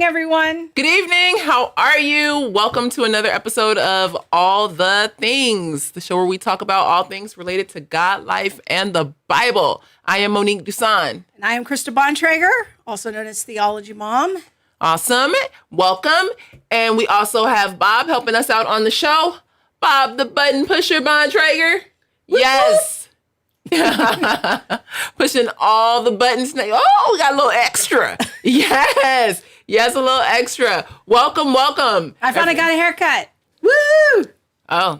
everyone. Good evening. How are you? Welcome to another episode of All the Things, the show where we talk about all things related to God, life, and the Bible. I am Monique Dusan. And I am Krista Bontrager, also known as Theology Mom. Awesome. Welcome. And we also have Bob helping us out on the show. Bob, the button pusher Bontrager. Yes. Pushing all the buttons. Oh, we got a little extra. Yes. Yes, a little extra. Welcome. I finally got a haircut. Woo! Oh.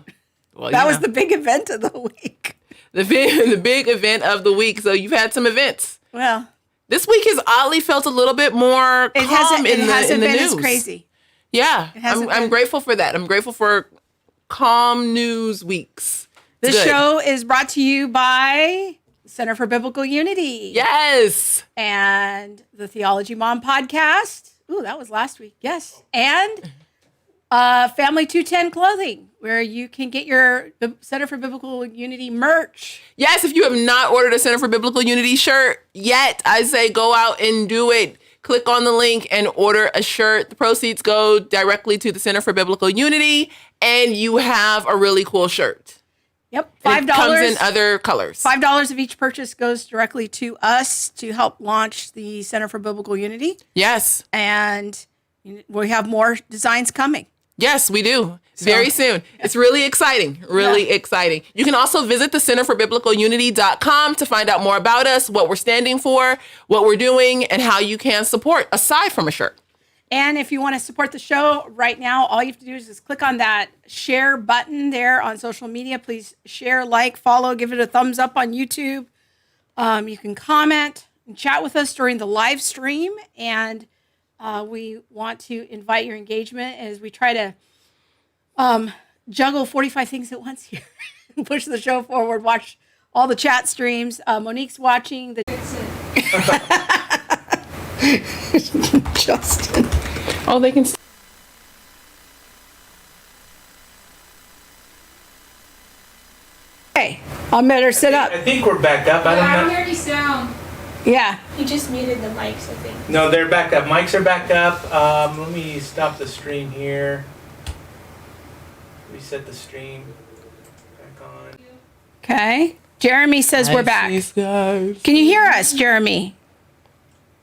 Well, that was the big event of the week. The big event of the week. So you've had some events. Well, this week has oddly felt a little bit more calm in the news. It hasn't been as crazy. Yeah. I'm grateful for that. I'm grateful for calm news weeks. The show is brought to you by Center for Biblical Unity. Yes. And the Theology Mom podcast. Ooh, that was last week. Yes. And Family 210 Clothing, where you can get your Center for Biblical Unity merch. Yes, if you have not ordered a Center for Biblical Unity shirt yet, I say go out and do it. Click on the link and order a shirt. The proceeds go directly to the Center for Biblical Unity, and you have a really cool shirt. Yep, $5. It comes in other colors. $5 of each purchase goes directly to us to help launch the Center for Biblical Unity. Yes. And we have more designs coming. Yes, we do. Very soon. It's really exciting. Really exciting. You can also visit the centerforbiblicalunity.com to find out more about us, what we're standing for, what we're doing, and how you can support aside from a shirt. And if you want to support the show right now, all you have to do is just click on that share button there on social media. Please share, like, follow, give it a thumbs up on YouTube. You can comment and chat with us during the live stream. And we want to invite your engagement as we try to juggle 45 things at once here. Push the show forward, watch all the chat streams. Monique's watching the... Justin. Oh, they can. Hey, I better sit up. I think we're back up. I don't hear any sound. Yeah. He just muted the mics, I think. No, they're back up. Mics are back up. Let me stop the stream here. Reset the stream. Back on. Okay. Jeremy says we're back. Can you hear us, Jeremy?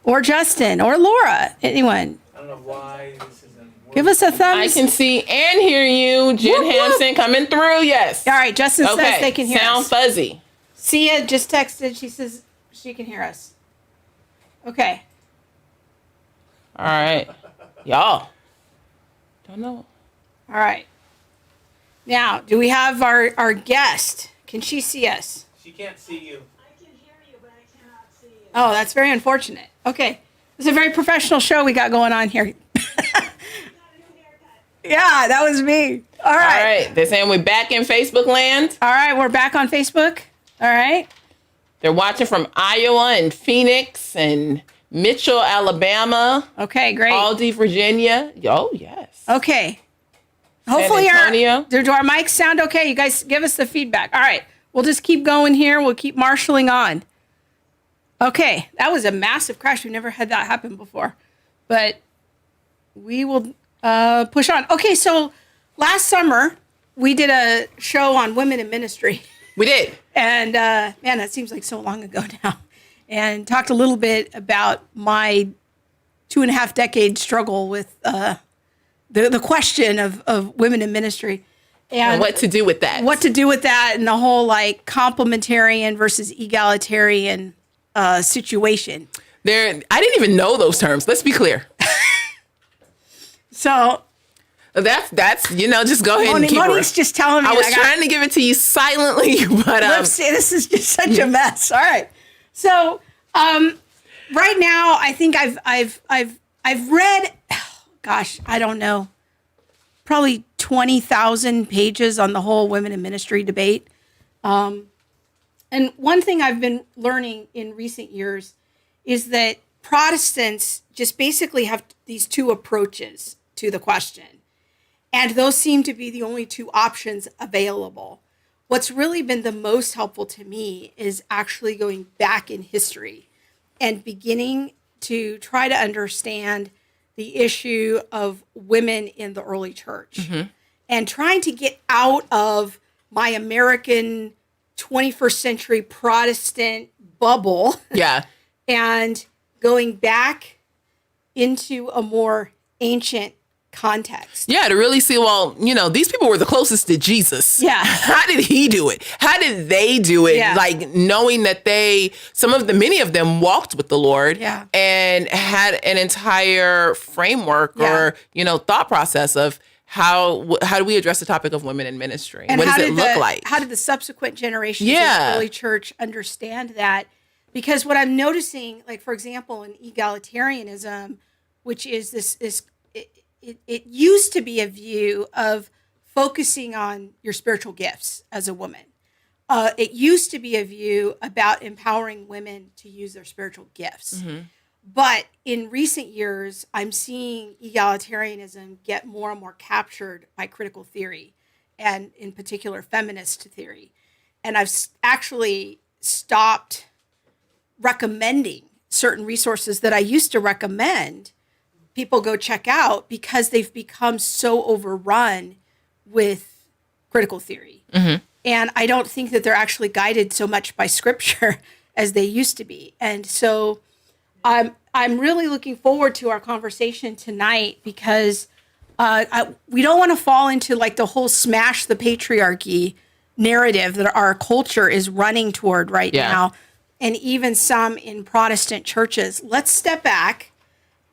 Or Justin, or Laura, anyone. I don't know why this isn't working. Give us a thumbs. I can see and hear you. Jen Hampson coming through, yes. All right, Justin says they can hear Sound us. fuzzy. Sia just texted. She says she can hear us. Okay. All right. Y'all. Don't know. All right. Now, do we have our guest? Can she see us? She can't see you. I can hear you, but I cannot see you. Oh, that's very unfortunate. Okay. It's a very professional show we got going on here. Yeah, that was me. All right. All right. They're saying we're back in Facebook land. All right, we're back on Facebook. All right. They're watching from Iowa and Phoenix and Mitchell, Alabama. Okay, great. Aldie, Virginia. Oh, yes. Okay. Hopefully Antonio. do our mics sound okay? You guys give us the feedback. All right. We'll just keep going here. We'll keep marshaling on. Okay. That was a massive crash. We've never had that happen before. But we will push on. Okay, so last summer, we did a show on women in ministry. We did. And, man, that seems like so long ago now. And talked a little bit about my 2.5 decade struggle with the question of women in ministry. And what to do with that. What to do with that and the whole, like, complementarian versus egalitarian situation. I didn't even know those terms. Let's be clear. So... That's just go ahead and keep Monique's just telling me. I was trying to give it to you silently, but this is just such a mess. All right, so right now I think I've read, gosh, I don't know, probably 20,000 pages on the whole women in ministry debate. And one thing I've been learning in recent years is that Protestants just basically have these two approaches to the question. And those seem to be the only two options available. What's really been the most helpful to me is actually going back in history and beginning to try to understand the issue of women in the early church and trying to get out of my American 21st century Protestant bubble Yeah. and going back into a more ancient context. Yeah, to really see, well, these people were the closest to Jesus. Yeah. How did he do it? How did they do it? Yeah. Like knowing that many of them walked with the Lord Yeah. and had an entire framework or, thought process of how do we address the topic of women in ministry? And what does it look like? How did the subsequent generations Yeah. of the early church understand that? Because what I'm noticing, like, for example, in egalitarianism, which is it used to be a view of focusing on your spiritual gifts as a woman. It used to be a view about empowering women to use their spiritual gifts. But in recent years, I'm seeing egalitarianism get more and more captured by critical theory, and in particular, feminist theory. And I've actually stopped recommending certain resources that I used to recommend people go check out because they've become so overrun with critical theory. And I don't think that they're actually guided so much by scripture as they used to be. And so I'm really looking forward to our conversation tonight because we don't want to fall into like the whole smash the patriarchy narrative that our culture is running toward right now. And even some in Protestant churches. Let's step back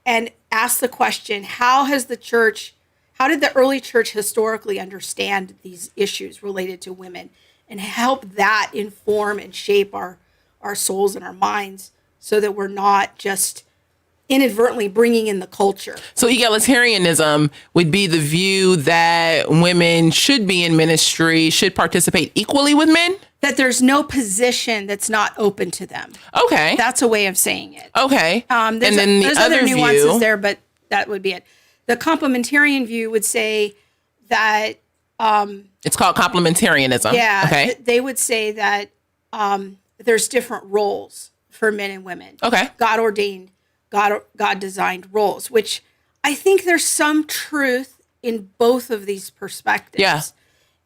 and ask the question, how did the early church historically understand these issues related to women and help that inform and shape our souls and our minds so that we're not just inadvertently bringing in the culture. So egalitarianism would be the view that women should be in ministry, should participate equally with men? That there's no position that's not open to them. Okay. That's a way of saying it. Okay. There's other nuances there, but that would be it. The complementarian view would say that... it's called complementarianism. Yeah. Okay. They would say that there's different roles for men and women. Okay. God ordained, God designed roles, which I think there's some truth in both of these perspectives. Yeah.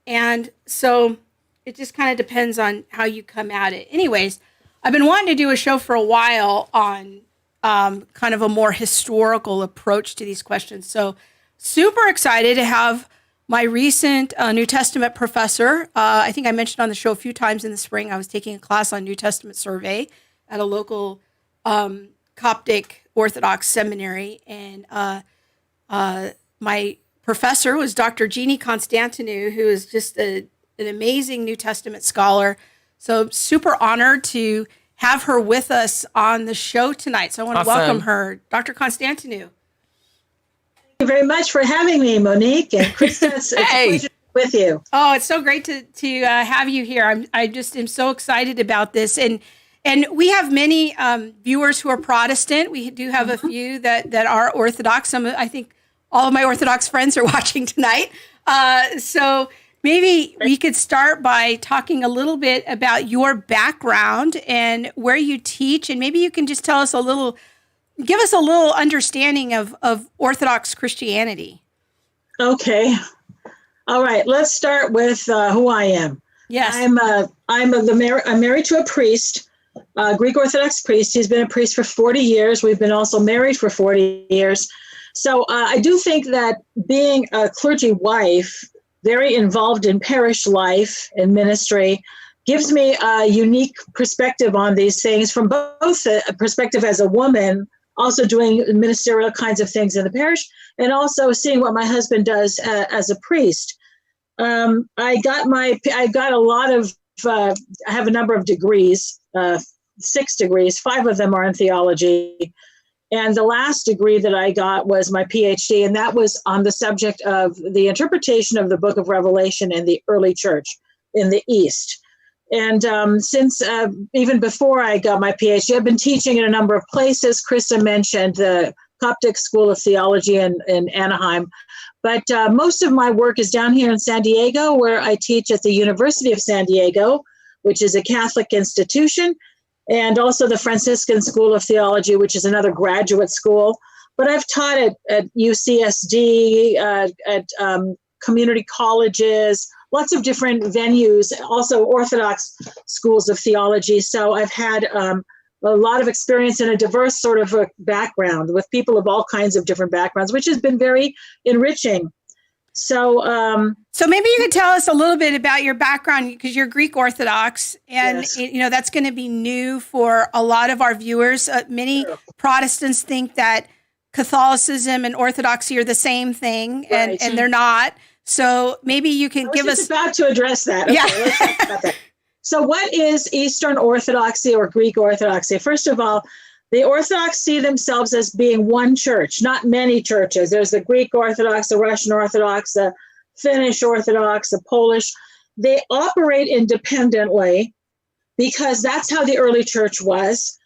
And so it just kind of depends on how you come at it. Anyways, I've been wanting to do a show for a while on kind of a more historical approach to these questions. So super excited to have my recent New Testament professor. I think I mentioned on the show a few times in the spring, I was taking a class on New Testament survey at a local Coptic Orthodox seminary. And my professor was Dr. Jeannie Constantinou, who is just an amazing New Testament scholar. So super honored to have her with us on the show tonight. So I want to welcome her. Dr. Constantinou. Thank you very much for having me, Monique and Krista. It's a pleasure to be with you. Oh, it's so great to have you here. I just am so excited about this. And we have many viewers who are Protestant. We do have a few that are Orthodox. I think all of my Orthodox friends are watching tonight. So maybe we could start by talking a little bit about your background and where you teach. And maybe you can just tell us give us a little understanding of Orthodox Christianity. Okay. All right. Let's start with who I am. Yes. I'm married to a priest, a Greek Orthodox priest. He's been a priest for 40 years. We've been also married for 40 years. So I do think that being a clergy wife, very involved in parish life and ministry, gives me a unique perspective on these things from both a perspective as a woman, also doing ministerial kinds of things in the parish, and also seeing what my husband does as a priest. I have a number of degrees, 6 degrees, 5 of them are in theology. And the last degree that I got was my PhD, and that was on the subject of the interpretation of the book of Revelation in the early church in the East. And since even before I got my PhD, I've been teaching in a number of places. Krista mentioned the Coptic School of Theology in Anaheim. But most of my work is down here in San Diego, where I teach at the University of San Diego, which is a Catholic institution, and also the Franciscan School of Theology, which is another graduate school. but I've taught at UCSD, at community colleges, lots of different venues, also Orthodox schools of theology. So I've had a lot of experience in a diverse sort of a background with people of all kinds of different backgrounds, which has been very enriching. So, so maybe you could tell us a little bit about your background, because you're Greek Orthodox, and yes. that's going to be new for a lot of our viewers. Many Protestants think that Catholicism and Orthodoxy are the same thing, and they're not. So maybe you can give us about to address that. Okay, let's talk about that. So what is Eastern Orthodoxy or Greek Orthodoxy? First of all, the Orthodox see themselves as being one church, not many churches. There's the Greek Orthodox, the Russian Orthodox, the Finnish Orthodox, the Polish. They operate independently because that's how the early church was.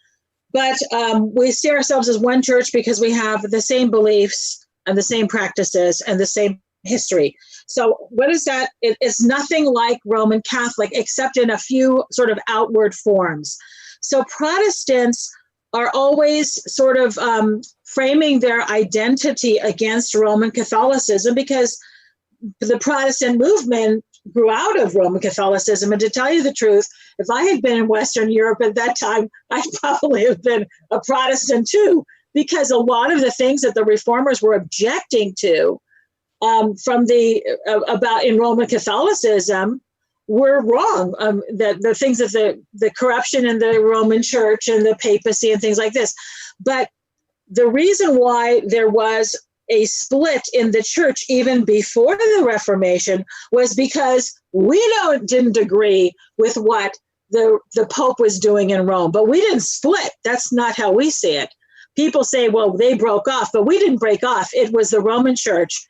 But we see ourselves as one church because we have the same beliefs and the same practices and the same history. So what is that? It's nothing like Roman Catholic, except in a few sort of outward forms. So Protestants are always sort of framing their identity against Roman Catholicism because the Protestant movement grew out of Roman Catholicism. And to tell you the truth, if I had been in Western Europe at that time, I'd probably have been a Protestant too, because a lot of the things that the reformers were objecting to about in Roman Catholicism were wrong. The things that the corruption in the Roman Church and the papacy and things like this. But the reason why there was a split in the church even before the Reformation was because we didn't agree with what the Pope was doing in Rome, but we didn't split. That's not how we see it. People say, well, they broke off, but we didn't break off. It was the Roman Church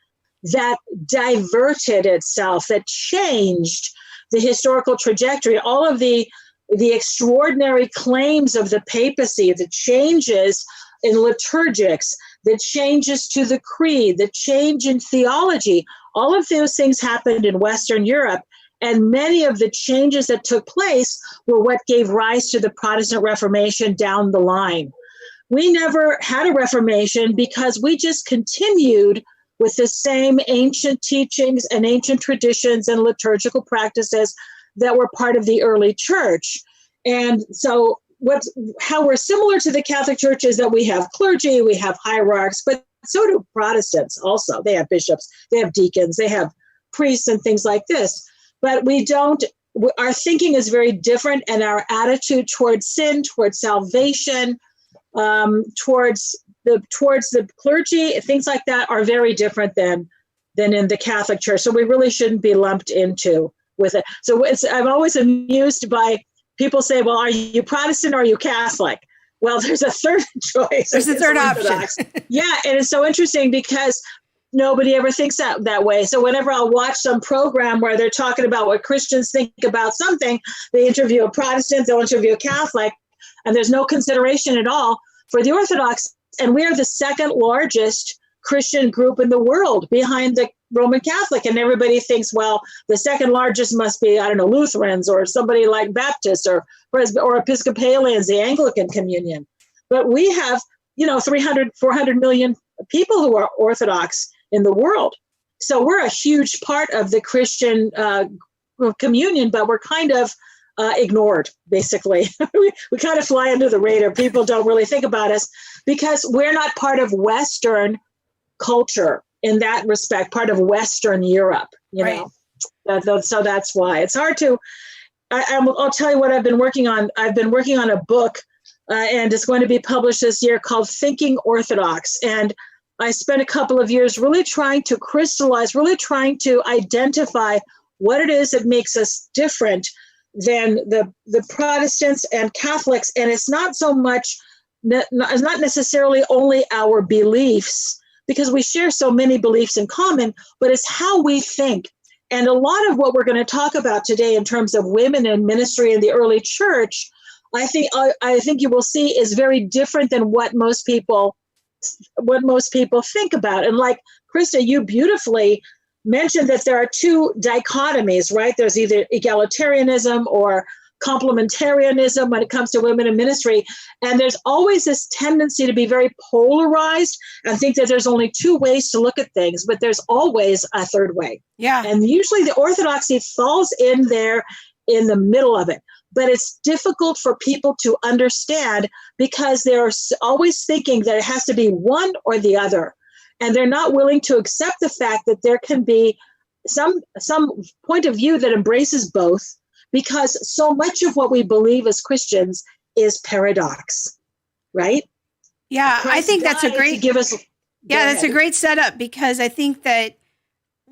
that diverted itself, that changed the historical trajectory. All of the extraordinary claims of the papacy, the changes in liturgics, the changes to the creed, the change in theology, all of those things happened in Western Europe. And many of the changes that took place were what gave rise to the Protestant Reformation down the line. We never had a Reformation because we just continued with the same ancient teachings and ancient traditions and liturgical practices that were part of the early church. And so how we're similar to the Catholic Church is that we have clergy, we have hierarchs, but so do Protestants also. They have bishops, they have deacons, they have priests and things like this. But our thinking is very different, and our attitude towards sin, towards salvation, towards the clergy, things like that are very different than in the Catholic Church. So we really shouldn't be lumped into with it. So I'm always amused by people say, well, are you Protestant or are you Catholic? Well, there's a third choice. There's a third option. Yeah, and it's so interesting because nobody ever thinks that way. So whenever I'll watch some program where they're talking about what Christians think about something, they interview a Protestant, they'll interview a Catholic, and there's no consideration at all for the Orthodox. And we are the second largest Christian group in the world behind the Roman Catholic. And everybody thinks, well, the second largest must be, I don't know, Lutherans or somebody like Baptists or Episcopalians, the Anglican Communion. But we have, 300, 400 million people who are Orthodox in the world. So we're a huge part of the Christian communion, but we're kind of ignored, basically. we kind of fly under the radar. People don't really think about us because we're not part of Western culture in that respect, part of Western Europe, know. So that's why it's hard to, I'll tell you what I've been working on. I've been working on a book and it's going to be published this year called Thinking Orthodox. And I spent a couple of years really trying to crystallize, really trying to identify what it is that makes us different than the Protestants and Catholics. And it's not so much, it's not necessarily only our beliefs, because we share so many beliefs in common, but it's how we think. And a lot of what we're going to talk about today in terms of women in ministry in the early church, I think you will see is very different than what most people think about. And like Krista, you beautifully mentioned that there are two dichotomies, right? There's either egalitarianism or complementarianism when it comes to women in ministry. And there's always this tendency to be very polarized and think that there's only two ways to look at things, but there's always a third way. Yeah. And usually the orthodoxy falls in there in the middle of it. But it's difficult for people to understand because they're always thinking that it has to be one or the other. And they're not willing to accept the fact that there can be some point of view that embraces both, because so much of what we believe as Christians is paradox, right? Yeah, I Christ think that's a died great to give us. Yeah, Go that's a ahead. great setup, because I think that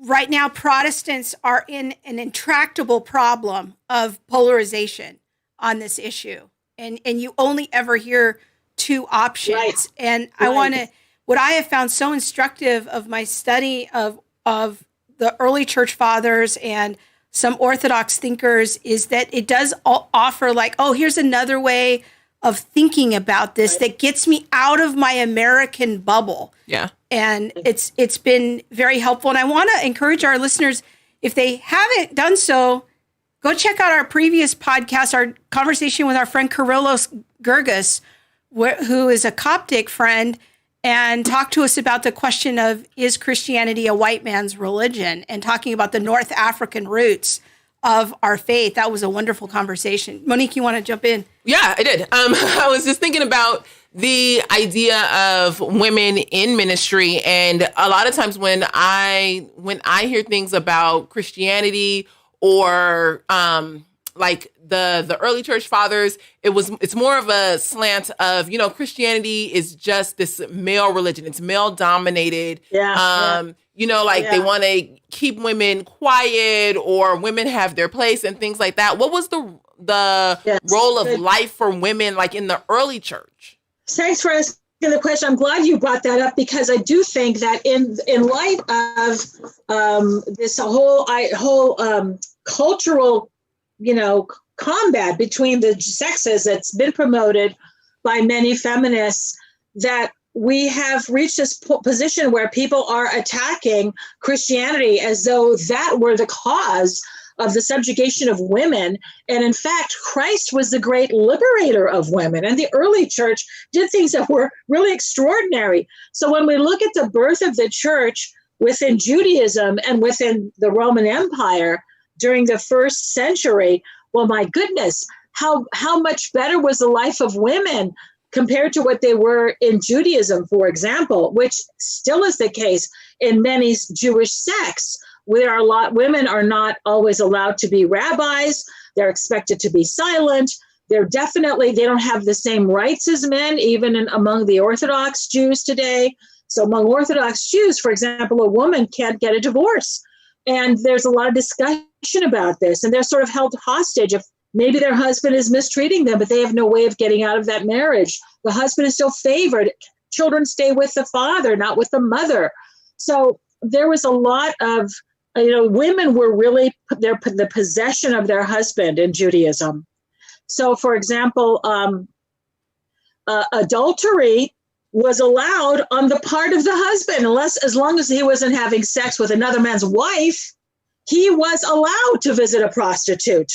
right now Protestants are in an intractable problem of polarization on this issue. And you only ever hear two options. Right. And I Right. want to, what I have found so instructive of my study of the early church fathers and some Orthodox thinkers is that it does offer like, oh, here's another way of thinking about this that gets me out of my American bubble. Yeah. And it's been very helpful. And I want to encourage our listeners, if they haven't done so, go check out our previous podcast, our conversation with our friend Kyrillos Gergis, who is a Coptic friend, and talk to us about the question of, is Christianity a white man's religion? And talking about the North African roots of our faith. That was a wonderful conversation. Monique, you want to jump in? Yeah, I did. I was just thinking about the idea of women in ministry, and a lot of times when I hear things about Christianity or like the early church fathers, it's more of a slant of, Christianity is just this male religion. It's male dominated. Yeah. They want to keep women quiet, or women have their place and things like that. What was the role of life for women like in the early church? Thanks for asking the question. I'm glad you brought that up, because I do think that in light of this whole cultural, combat between the sexes that's been promoted by many feminists, that we have reached this position where people are attacking Christianity as though that were the cause of the subjugation of women. And in fact, Christ was the great liberator of women. And the early church did things that were really extraordinary. So when we look at the birth of the church within Judaism and within the Roman Empire during the first century, well, my goodness, how much better was the life of women compared to what they were in Judaism, for example, which still is the case in many Jewish sects. Where women are not always allowed to be rabbis. They're expected to be silent. They don't have the same rights as men, even among the Orthodox Jews today. So among Orthodox Jews, for example, a woman can't get a divorce. And there's a lot of discussion about this. And they're sort of held hostage if maybe their husband is mistreating them, but they have no way of getting out of that marriage. The husband is still favored. Children stay with the father, not with the mother. So there was a lot of women were really the possession of their husband in Judaism. So, for example, adultery was allowed on the part of the husband, as long as he wasn't having sex with another man's wife, he was allowed to visit a prostitute,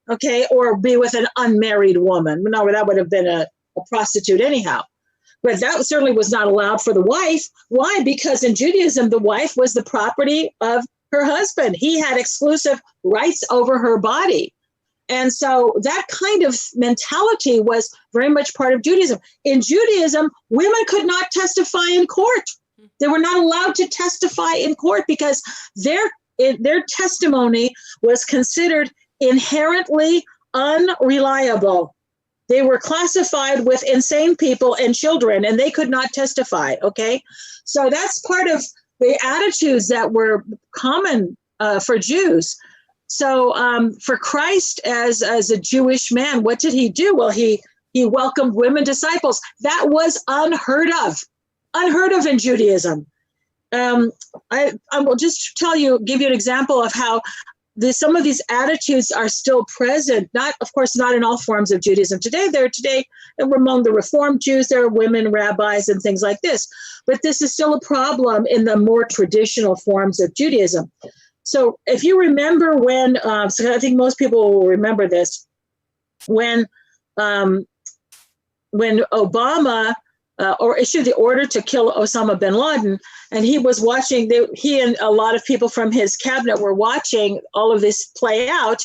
okay, or be with an unmarried woman. No, that would have been a prostitute anyhow. But that certainly was not allowed for the wife. Why? Because in Judaism, the wife was the property of her husband. He had exclusive rights over her body. And so that kind of mentality was very much part of Judaism. In Judaism, women could not testify in court. They were not allowed to testify in court because their testimony was considered inherently unreliable. They were classified with insane people and children, and they could not testify, okay? So that's part of the attitudes that were common for Jews. So for Christ as a Jewish man, what did he do? Well, he welcomed women disciples. That was unheard of in Judaism. I will just give you an example of how some of these attitudes are still present. Of course, not in all forms of Judaism today. Among the Reformed Jews, there are women rabbis and things like this. But this is still a problem in the more traditional forms of Judaism. So if you remember when, so I think most people will remember this, when Obama or issued the order to kill Osama bin Laden, and he was watching, he and a lot of people from his cabinet were watching all of this play out,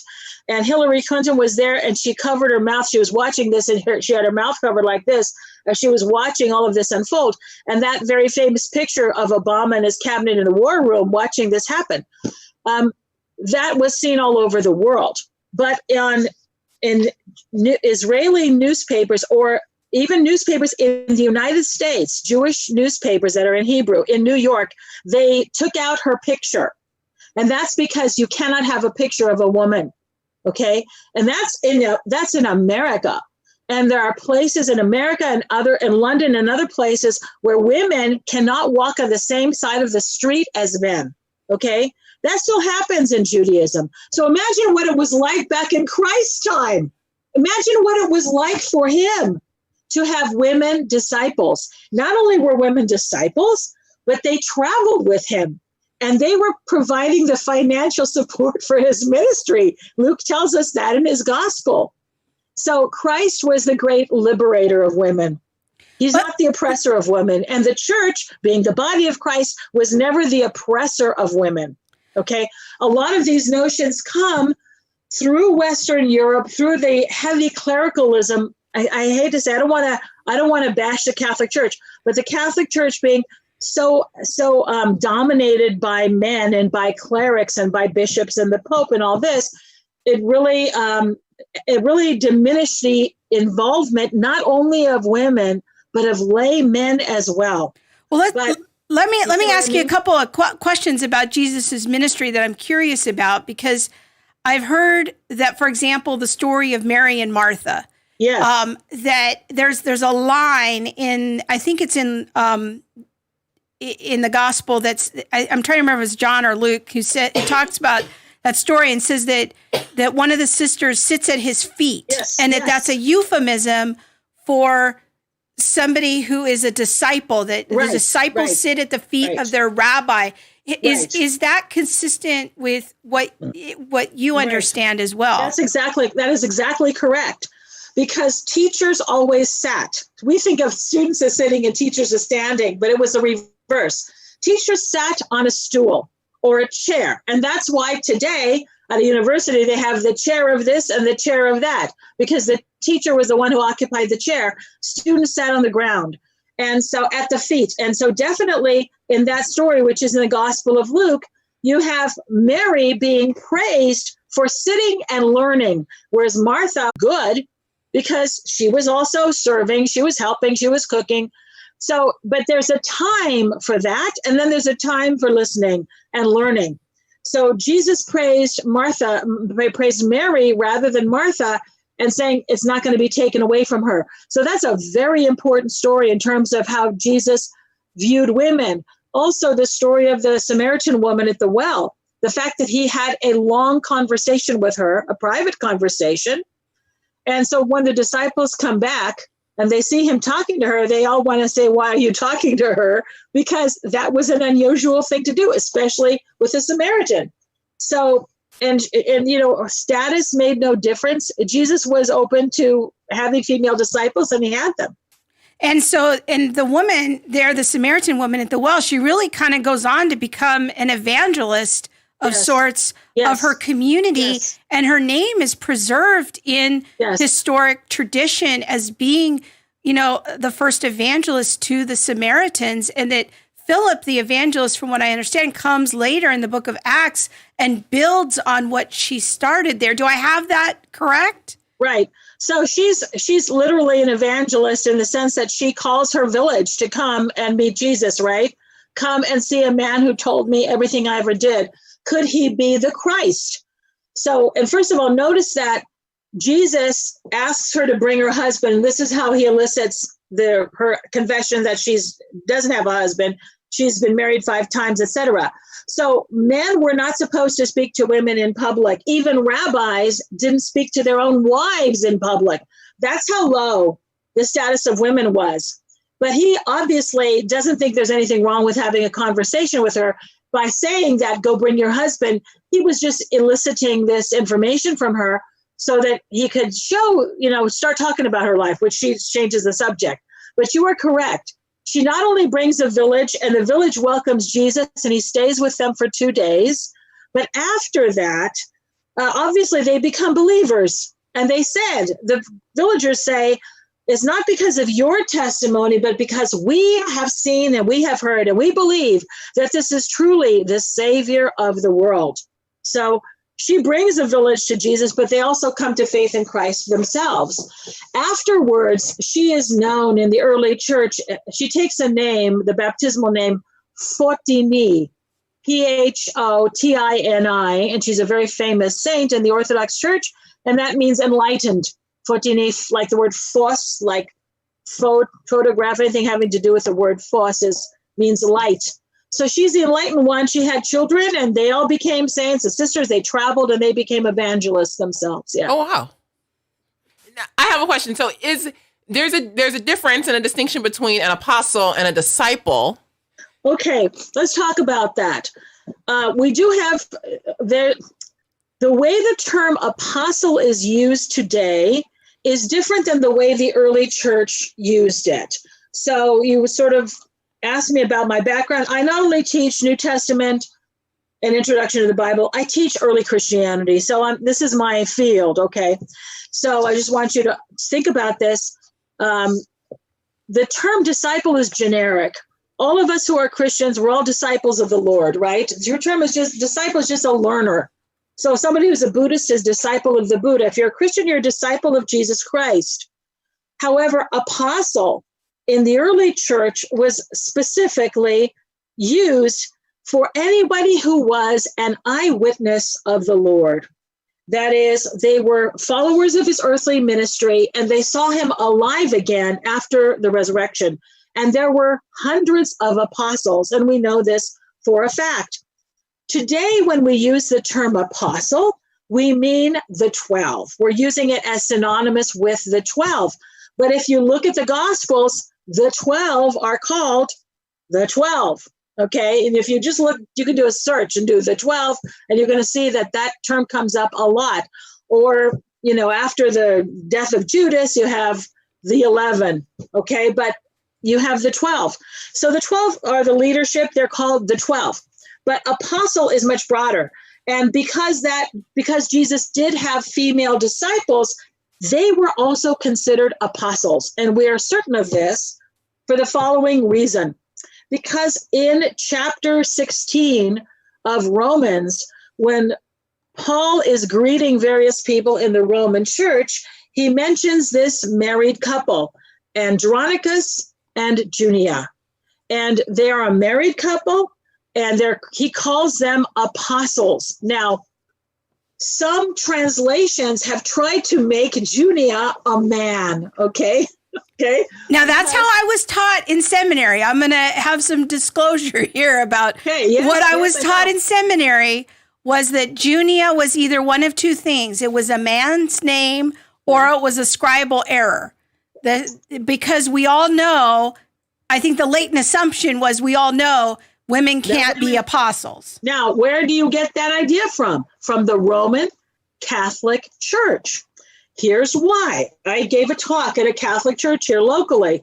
and Hillary Clinton was there, and she covered her mouth. She was watching this, and she had her mouth covered like this as she was watching all of this unfold. And that very famous picture of Obama and his cabinet in the war room watching this happen, that was seen all over the world. But in Israeli newspapers, or even newspapers in the United States, Jewish newspapers that are in Hebrew, in New York, they took out her picture. And that's because you cannot have a picture of a woman, okay? And that's in America. And there are places in America and in London and other places where women cannot walk on the same side of the street as men, okay? That still happens in Judaism. So imagine what it was like back in Christ's time. Imagine what it was like for him to have women disciples. Not only were women disciples, but they traveled with him, and they were providing the financial support for his ministry. Luke tells us that in his gospel. So Christ was the great liberator of women. He's not the oppressor of women. And the church, being the body of Christ, was never the oppressor of women. Okay? A lot of these notions come through Western Europe, through the heavy clericalism. I hate to say, I don't want to bash the Catholic Church, but the Catholic Church being so dominated by men and by clerics and by bishops and the Pope and all this, it really diminished the involvement not only of women but of lay men as well. Well, let me ask you a couple of questions about Jesus's ministry that I'm curious about, because I've heard that, for example, the story of Mary and Martha. Yes. That there's a line in, I think it's in the gospel I'm trying to remember if it's John or Luke, who talks about that story and says that one of the sisters sits at his feet, and that's a euphemism for somebody who is a disciple, that the disciples sit at the feet of their rabbi. Is that consistent with what you understand as well? That is exactly correct. Because teachers always sat. We think of students as sitting and teachers as standing, but it was the reverse. Teachers sat on a stool or a chair. And that's why today at a university, they have the chair of this and the chair of that, because the teacher was the one who occupied the chair. Students sat on the ground. And so at the feet. And so definitely in that story, which is in the Gospel of Luke, you have Mary being praised for sitting and learning, whereas Martha, good, because she was also serving, she was helping, she was cooking. So, but there's a time for that, and then there's a time for listening and learning. So Jesus praised Mary rather than Martha, and saying it's not going to be taken away from her. So that's a very important story in terms of how Jesus viewed women. Also, the story of the Samaritan woman at the well, the fact that he had a long conversation with her, a private conversation. And so when the disciples come back and they see him talking to her, they all want to say, why are you talking to her? Because that was an unusual thing to do, especially with a Samaritan. So, and status made no difference. Jesus was open to having female disciples, and he had them. And so, and the woman there, the Samaritan woman at the well, she really kind of goes on to become an evangelist of sorts of her community, and her name is preserved in historic tradition as being, the first evangelist to the Samaritans, and that Philip, the evangelist, from what I understand, comes later in the book of Acts and builds on what she started there. Do I have that correct? Right. So she's literally an evangelist in the sense that she calls her village to come and meet Jesus, right? Come and see a man who told me everything I ever did. Could he be the Christ? So, and first of all, notice that Jesus asks her to bring her husband. This is how he elicits her confession that she doesn't have a husband. She's been married 5 times, etc. So men were not supposed to speak to women in public. Even rabbis didn't speak to their own wives in public. That's how low the status of women was. But he obviously doesn't think there's anything wrong with having a conversation with her. By saying that, go bring your husband, he was just eliciting this information from her so that he could show, start talking about her life, which she changes the subject. But you are correct. She not only brings a village, and the village welcomes Jesus, and he stays with them for 2 days, but after that, obviously they become believers. And they said, the villagers say, it's not because of your testimony, but because we have seen and we have heard and we believe that this is truly the Savior of the world. So she brings a village to Jesus, but they also come to faith in Christ themselves. Afterwards, she is known in the early church. She takes a name, the baptismal name, Photini, Photini, and she's a very famous saint in the Orthodox Church, and that means enlightened. Photini, like the word phos, like photograph, anything having to do with the word phos means light. So she's the enlightened one. She had children, and they all became saints and sisters. They traveled, and they became evangelists themselves. Yeah. Oh, wow. Now, I have a question. So there's a difference and a distinction between an apostle and a disciple. Okay, let's talk about that. We do have the way the term apostle is used today is different than the way the early church used it. So you sort of asked me about my background. I not only teach New Testament and Introduction to the Bible, I teach early Christianity. So this is my field, okay? So I just want you to think about this. The term disciple is generic. All of us who are Christians, we're all disciples of the Lord, right? Your term is disciple is just a learner. So somebody who's a Buddhist is disciple of the Buddha. If you're a Christian, you're a disciple of Jesus Christ. However, apostle in the early church was specifically used for anybody who was an eyewitness of the Lord. That is, they were followers of his earthly ministry, and they saw him alive again after the resurrection. And there were hundreds of apostles, and we know this for a fact. Today, when we use the term apostle, we mean the 12. We're using it as synonymous with the 12. But if you look at the Gospels, the 12 are called the 12. Okay, and if you just look, you can do a search and do the 12, and you're going to see that term comes up a lot. Or, after the death of Judas, you have the 11. Okay, but you have the 12. So the 12 are the leadership. They're called the 12. But apostle is much broader. And because Jesus did have female disciples, they were also considered apostles. And we are certain of this for the following reason. Because in chapter 16 of Romans, when Paul is greeting various people in the Roman church, he mentions this married couple, Andronicus and Junia. And they are a married couple, and he calls them apostles. Now, some translations have tried to make Junia a man, okay? Okay. Now, that's how I was taught in seminary. I'm going to have some disclosure here about what I was taught in seminary was that Junia was either one of two things. It was a man's name or it was a scribal error. Because we all know, I think the latent assumption was we all know women can't be apostles. Now, where do you get that idea from? From the Roman Catholic Church. Here's why. I gave a talk at a Catholic church here locally,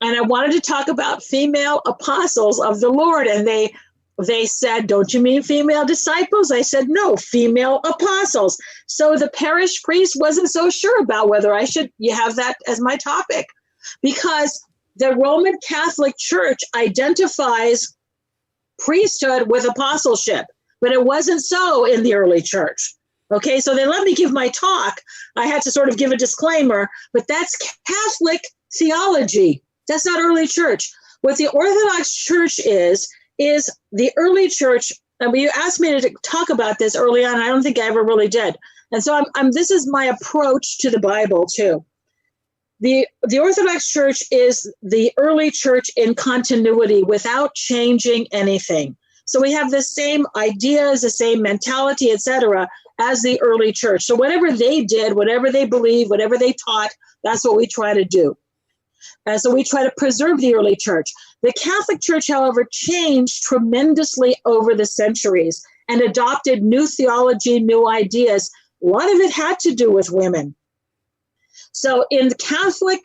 and I wanted to talk about female apostles of the Lord. And they said, don't you mean female disciples? I said, no, female apostles. So the parish priest wasn't so sure about whether you have that as my topic, because the Roman Catholic Church identifies priesthood with apostleship, but it wasn't so in the early church. Okay, so they let me give my talk. I had to sort of give a disclaimer, but that's Catholic theology. That's not early church. What the Orthodox Church is the early church. And you asked me to talk about this early on. I don't think I ever really did. And so this is my approach to the Bible too. The Orthodox Church is the early church in continuity without changing anything. So we have the same ideas, the same mentality, etc., as the early church. So whatever they did, whatever they believed, whatever they taught, that's what we try to do. And so we try to preserve the early church. The Catholic Church, however, changed tremendously over the centuries and adopted new theology, new ideas, a lot of it had to do with women. So in the Catholic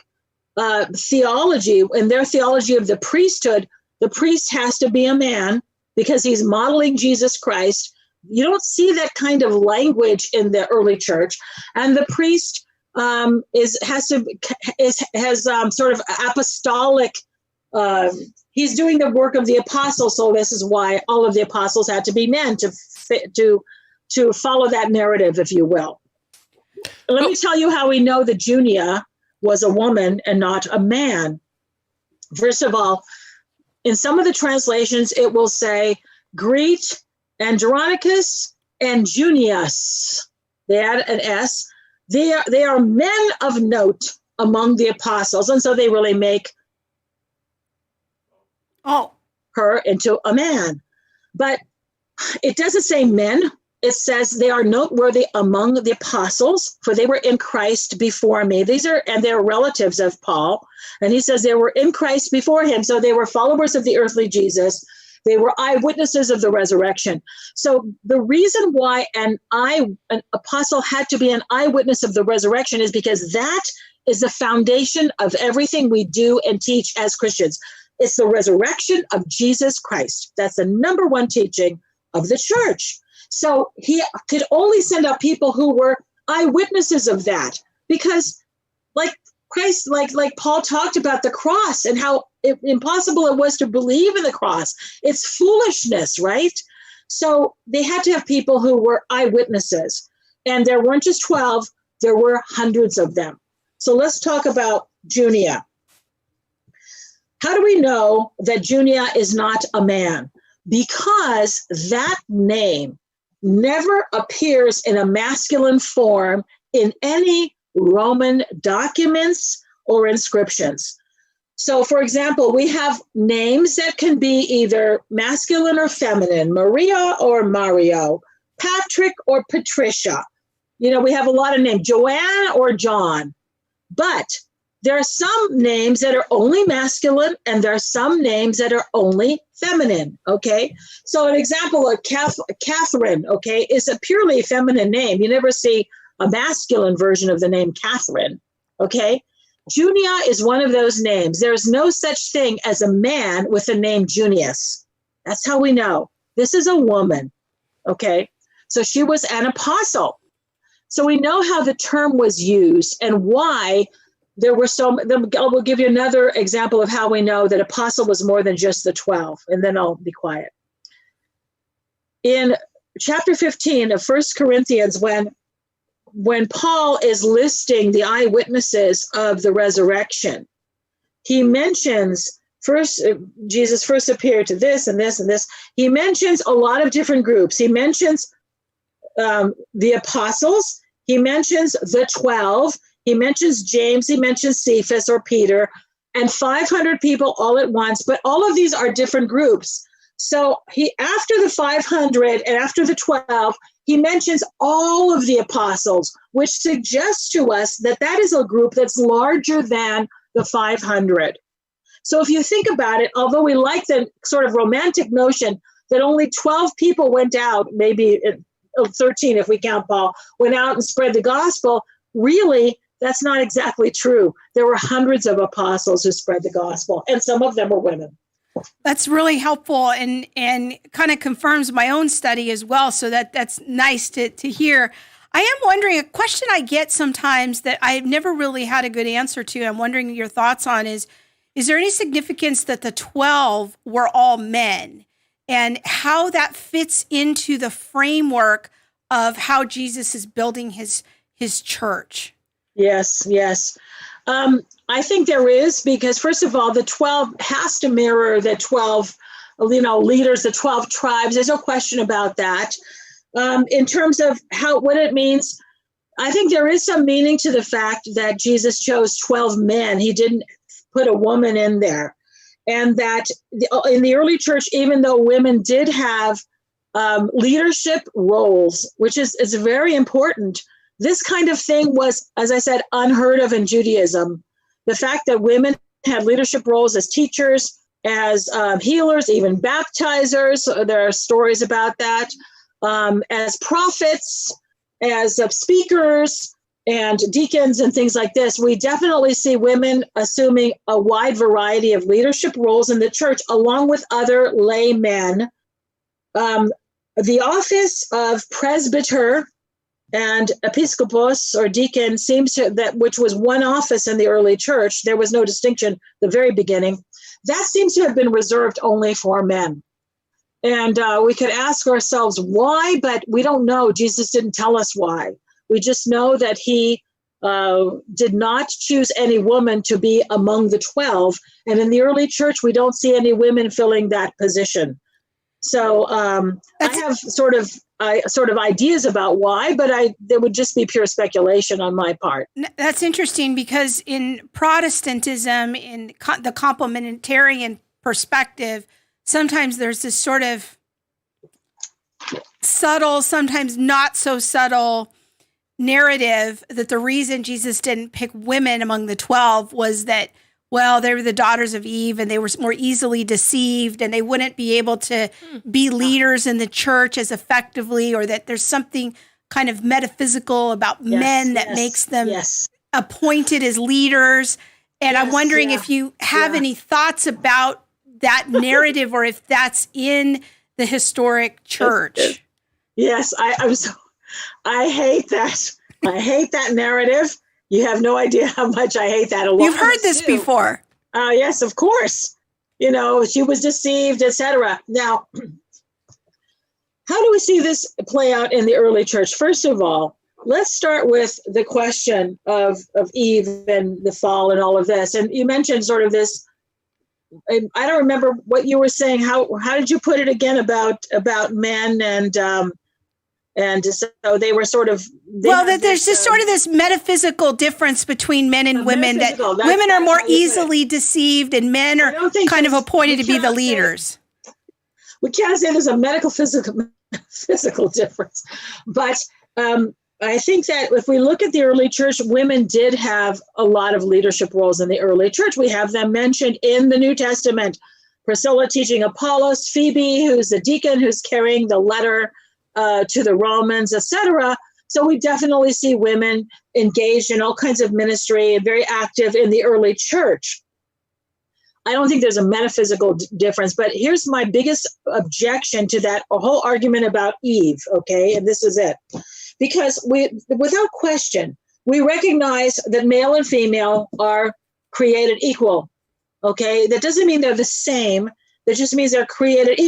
theology, in their theology of the priesthood, the priest has to be a man because he's modeling Jesus Christ. You don't see that kind of language in the early church, and the priest has sort of apostolic. He's doing the work of the apostles, so this is why all of the apostles had to be men to follow that narrative, if you will. Let me tell you how we know that Junia was a woman and not a man. First of all, in some of the translations, it will say, greet Andronicus and Junius. They add an S. They are men of note among the apostles. And so they really make her into a man. But it doesn't say men. It says they are noteworthy among the apostles, for they were in Christ before me. They're relatives of Paul. And he says they were in Christ before him. So they were followers of the earthly Jesus. They were eyewitnesses of the resurrection. So the reason why an apostle had to be an eyewitness of the resurrection is because that is the foundation of everything we do and teach as Christians. It's the resurrection of Jesus Christ. That's the number one teaching of the church. So he could only send out people who were eyewitnesses of that, because like Christ, like Paul talked about the cross and how impossible it was to believe in the cross. It's foolishness, right? So they had to have people who were eyewitnesses. And there weren't just 12, there were hundreds of them. So let's talk about Junia. How do we know that Junia is not a man? Because that name never appears in a masculine form in any Roman documents or inscriptions. So, for example, we have names that can be either masculine or feminine, Maria or Mario, Patrick or Patricia. We have a lot of names, Joanne or John. But there are some names that are only masculine, and there are some names that are only feminine, okay? So an example of Catherine, okay, is a purely feminine name. You never see a masculine version of the name Catherine, okay? Junia is one of those names. There's no such thing as a man with the name Junius. That's how we know. This is a woman, okay? So she was an apostle. So we know how the term was used and why there were we'll give you another example of how we know that apostle was more than just the 12, and then I'll be quiet. In chapter 15 of 1 Corinthians, when Paul is listing the eyewitnesses of the resurrection, he mentions Jesus first appeared to this and this and this. He mentions a lot of different groups. He mentions the apostles. He mentions the 12. He mentions James, he mentions Cephas or Peter, and 500 people all at once, but all of these are different groups. So after the 500 and after the 12, he mentions all of the apostles, which suggests to us that that is a group that's larger than the 500. So if you think about it, although we like the sort of romantic notion that only 12 people went out, maybe 13 if we count Paul, went out and spread the gospel, really, that's not exactly true. There were hundreds of apostles who spread the gospel, and some of them were women. That's really helpful and kind of confirms my own study as well. So that's nice to hear. I am wondering, a question I get sometimes that I've never really had a good answer to, I'm wondering your thoughts on is there any significance that the 12 were all men, and how that fits into the framework of how Jesus is building his church? Yes. I think there is, because first of all, the 12 has to mirror the 12, leaders, the 12 tribes. There's no question about that. In terms of what it means, I think there is some meaning to the fact that Jesus chose 12 men. He didn't put a woman in there. And that in the early church, even though women did have leadership roles, which is very important, this kind of thing was, as I said, unheard of in Judaism. The fact that women had leadership roles as teachers, as healers, even baptizers, there are stories about that, as prophets, as speakers and deacons and things like this, we definitely see women assuming a wide variety of leadership roles in the church, along with other laymen. The office of presbyter and episcopos or deacon seems to that, which was one office in the early church, there was no distinction at the very beginning. That seems to have been reserved only for men. And we could ask ourselves why, but we don't know. Jesus didn't tell us why. We just know that he did not choose any woman to be among the 12. And in the early church, we don't see any women filling that position. So I have sort of ideas about why, but there would just be pure speculation on my part. That's interesting because in Protestantism, in the complementarian perspective, sometimes there's this sort of subtle, sometimes not so subtle narrative that the reason Jesus didn't pick women among the 12 was that, well, they were the daughters of Eve and they were more easily deceived and they wouldn't be able to be leaders in the church as effectively, or that there's something kind of metaphysical about men that makes them appointed as leaders. And I'm wondering if you have any thoughts about that narrative or if that's in the historic church. Yes, I hate that. I hate that narrative. You have no idea how much I hate that. You've heard this before. Yes, of course. You know, she was deceived, etc. Now, how do we see this play out in the early church? First of all, let's start with the question of Eve and the fall and all of this. And you mentioned sort of this. I don't remember what you were saying. How did you put it again about men and so they were sort of... That there's just sort of this metaphysical difference between men and women, that women are more easily deceived and men are kind of appointed to be the leaders. We can't say there's a physical difference. But I think that if we look at the early church, women did have a lot of leadership roles in the early church. We have them mentioned in the New Testament. Priscilla teaching Apollos, Phoebe, who's the deacon who's carrying the letter to the Romans, etc. So we definitely see women engaged in all kinds of ministry and very active in the early church. I don't think there's a metaphysical difference, but here's my biggest objection to that whole argument about Eve, okay? And this is it. Because without question, we recognize that male and female are created equal, okay? That doesn't mean they're the same. That just means they're created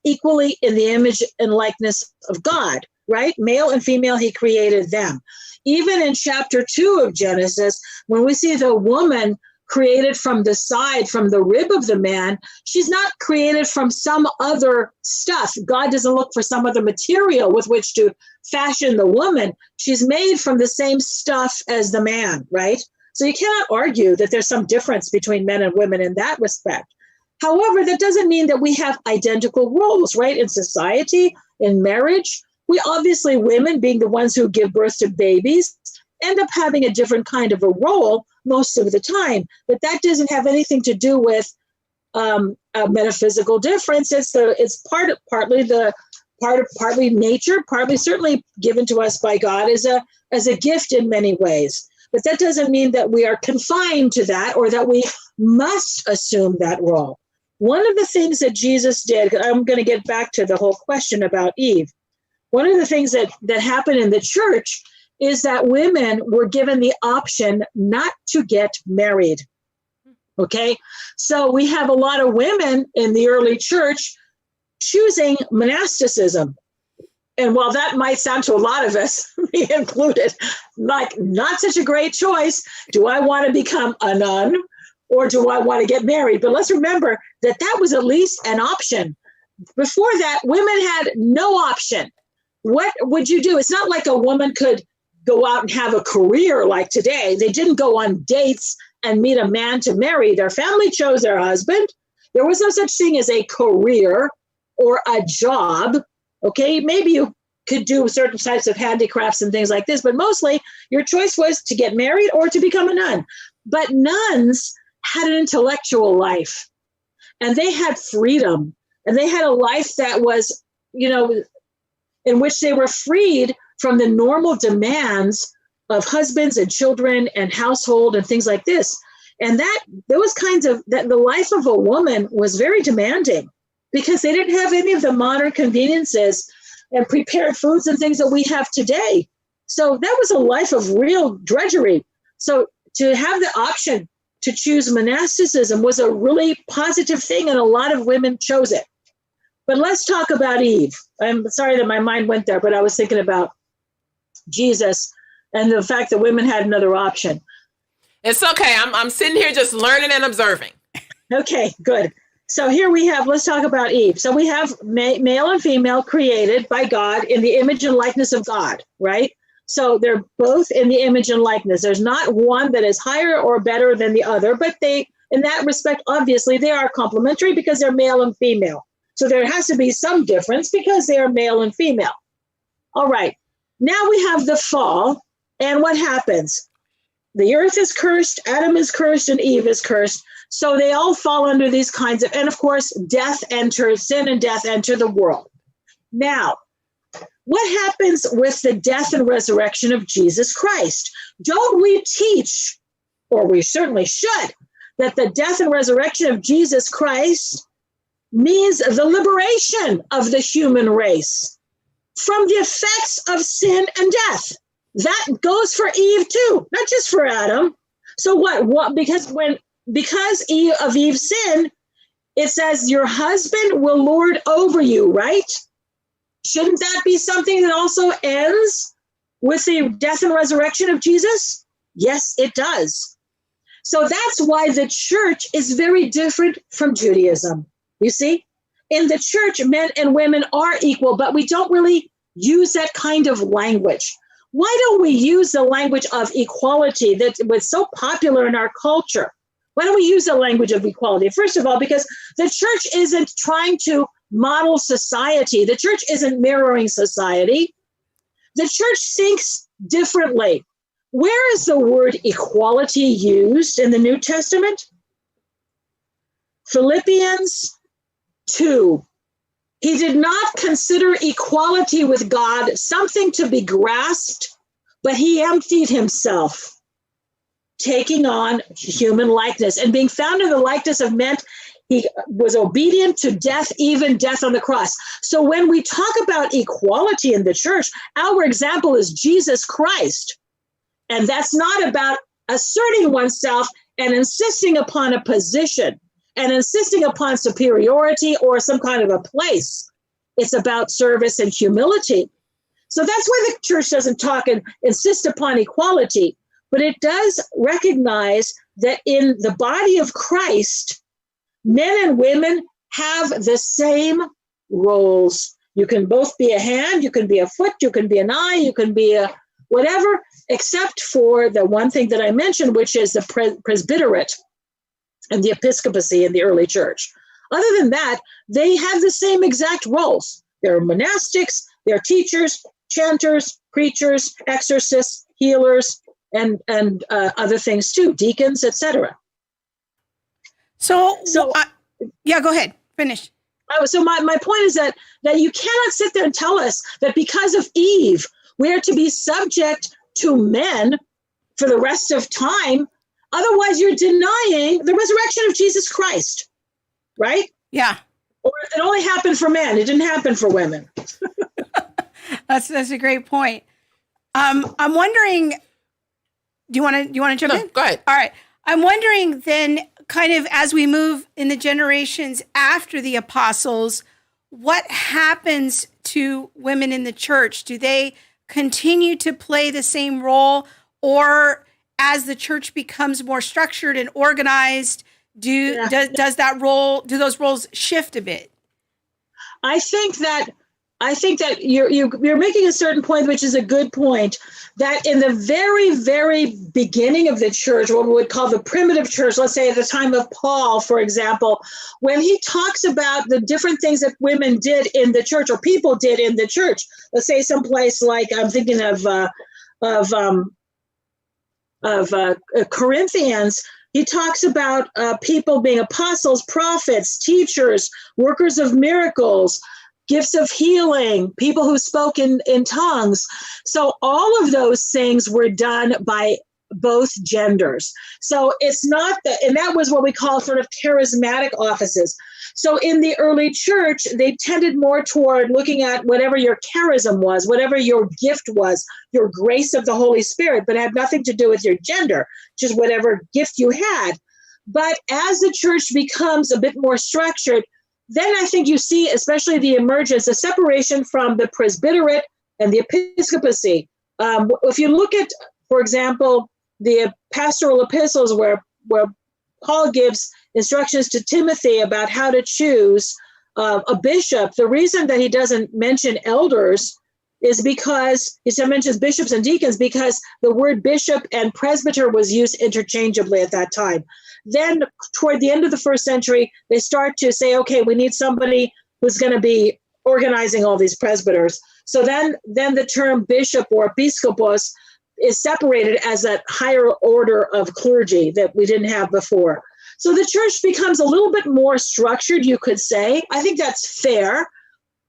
equally in the image and likeness of God, right? Male and female, he created them. Even in chapter 2 of Genesis, when we see the woman created from the side, from the rib of the man, she's not created from some other stuff. God doesn't look for some other material with which to fashion the woman. She's made from the same stuff as the man, right? So you cannot argue that there's some difference between men and women in that respect. However, that doesn't mean that we have identical roles, right? In society, in marriage, we obviously, women being the ones who give birth to babies, end up having a different kind of a role most of the time. But that doesn't have anything to do with a metaphysical difference. It's partly nature, partly certainly given to us by God as a gift in many ways. But that doesn't mean that we are confined to that or that we must assume that role. One of the things that Jesus did, I'm going to get back to the whole question about Eve. One of the things that happened in the church is that women were given the option not to get married. Okay? So we have a lot of women in the early church choosing monasticism. And while that might sound to a lot of us, me included, like not such a great choice, do I want to become a nun or do I want to get married? But let's remember that was at least an option. Before that, women had no option. What would you do? It's not like a woman could go out and have a career like today. They didn't go on dates and meet a man to marry. Their family chose their husband. There was no such thing as a career or a job. Okay, maybe you could do certain types of handicrafts and things like this, but mostly your choice was to get married or to become a nun. But nuns had an intellectual life, and they had freedom, and they had a life that was, in which they were freed from the normal demands of husbands and children and household and things like this. And that those kinds of, that the life of a woman was very demanding because they didn't have any of the modern conveniences and prepared foods and things that we have today. So that was a life of real drudgery. So to have the option to choose monasticism was a really positive thing, and a lot of women chose it. But let's talk about Eve. I'm sorry that my mind went there, but I was thinking about Jesus and the fact that women had another option. It's okay. I'm sitting here just learning and observing. Okay, good. So here we have, let's talk about Eve. So we have male and female created by God in the image and likeness of God, right? So they're both in the image and likeness. There's not one that is higher or better than the other, but they, in that respect, obviously they are complementary because they're male and female. So there has to be some difference because they are male and female. All right, now we have the fall, and what happens? The earth is cursed, Adam is cursed, and Eve is cursed. So they all fall under these kinds of, and of course, death enters, sin and death enter the world. Now, what happens with the death and resurrection of Jesus Christ? Don't we teach, or we certainly should, that the death and resurrection of Jesus Christ means the liberation of the human race from the effects of sin and death? That goes for Eve too, not just for Adam. So what? Because of Eve's sin, it says your husband will lord over you, right? Shouldn't that be something that also ends with the death and resurrection of Jesus? Yes, it does. So that's why the church is very different from Judaism. You see, in the church, men and women are equal, but we don't really use that kind of language. Why don't we use the language of equality that was so popular in our culture? Why don't we use the language of equality? First of all, because the church isn't trying to model society. The church isn't mirroring society. The church thinks differently. Where is the word equality used in the New Testament? Philippians 2. He did not consider equality with God something to be grasped, but he emptied himself, taking on human likeness. And being found in the likeness of men, he was obedient to death, even death on the cross. So when we talk about equality in the church, our example is Jesus Christ. And that's not about asserting oneself and insisting upon a position and insisting upon superiority or some kind of a place. It's about service and humility. So that's why the church doesn't talk and insist upon equality, but it does recognize that in the body of Christ, men and women have the same roles. You can both be a hand, you can be a foot, you can be an eye, you can be a whatever, except for the one thing that I mentioned, which is the presbyterate and the episcopacy in the early church. Other than that, they have the same exact roles. They're monastics, they're teachers, chanters, preachers, exorcists, healers, and other things too, deacons, etc. So yeah, go ahead, finish. So my point is that you cannot sit there and tell us that because of Eve, we are to be subject to men for the rest of time. Otherwise, you're denying the resurrection of Jesus Christ, right? Yeah. Or it only happened for men. It didn't happen for women. That's a great point. I'm wondering, do you want to jump in? Go ahead. All right. I'm wondering then, kind of as we move in the generations after the apostles, what happens to women in the church? Do they continue to play the same role, or as the church becomes more structured and organized, do those roles shift a bit? I think that you're making a certain point, which is a good point, that in the very, very beginning of the church, what we would call the primitive church, let's say at the time of Paul, for example, when he talks about the different things that women did in the church or people did in the church, let's say someplace like, I'm thinking of Corinthians, he talks about people being apostles, prophets, teachers, workers of miracles, gifts of healing, people who spoke in tongues. So all of those things were done by both genders. So it's not and that was what we call sort of charismatic offices. So in the early church, they tended more toward looking at whatever your charism was, whatever your gift was, your grace of the Holy Spirit, but it had nothing to do with your gender, just whatever gift you had. But as the church becomes a bit more structured, then I think you see, especially the emergence, a separation from the presbyterate and the episcopacy. If you look at, for example, the pastoral epistles where Paul gives instructions to Timothy about how to choose a bishop, the reason that he doesn't mention elders is because he mentions bishops and deacons, because the word bishop and presbyter was used interchangeably at that time. Then toward the end of the first century, they start to say, okay, we need somebody who's going to be organizing all these presbyters. So then the term bishop or episkopos is separated as that higher order of clergy that we didn't have before. So the church becomes a little bit more structured, you could say. I think that's fair.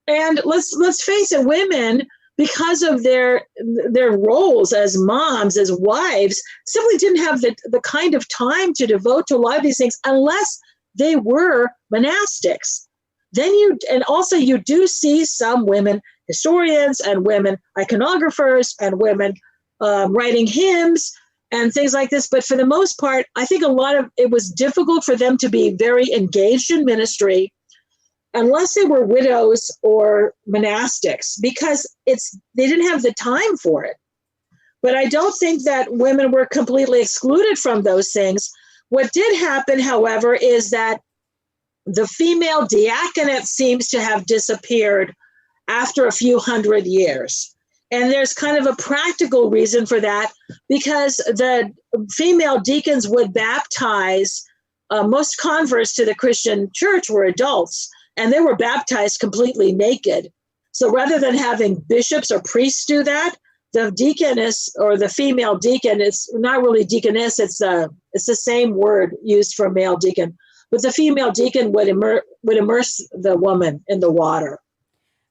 And let's face it, women, because of their roles as moms, as wives, simply didn't have the kind of time to devote to a lot of these things unless they were monastics. And also you do see some women historians and women iconographers and women writing hymns and things like this. But for the most part, I think it was difficult for them to be very engaged in ministry unless they were widows or monastics, because they didn't have the time for it. But I don't think that women were completely excluded from those things. What did happen, however, is that the female diaconate seems to have disappeared after a few hundred years. And there's kind of a practical reason for that, because the female deacons would baptize. Most converts to the Christian church were adults, and they were baptized completely naked. So rather than having bishops or priests do that, the deaconess or the female deacon, it's not really deaconess, it's the same word used for male deacon, but the female deacon would immerse the woman in the water.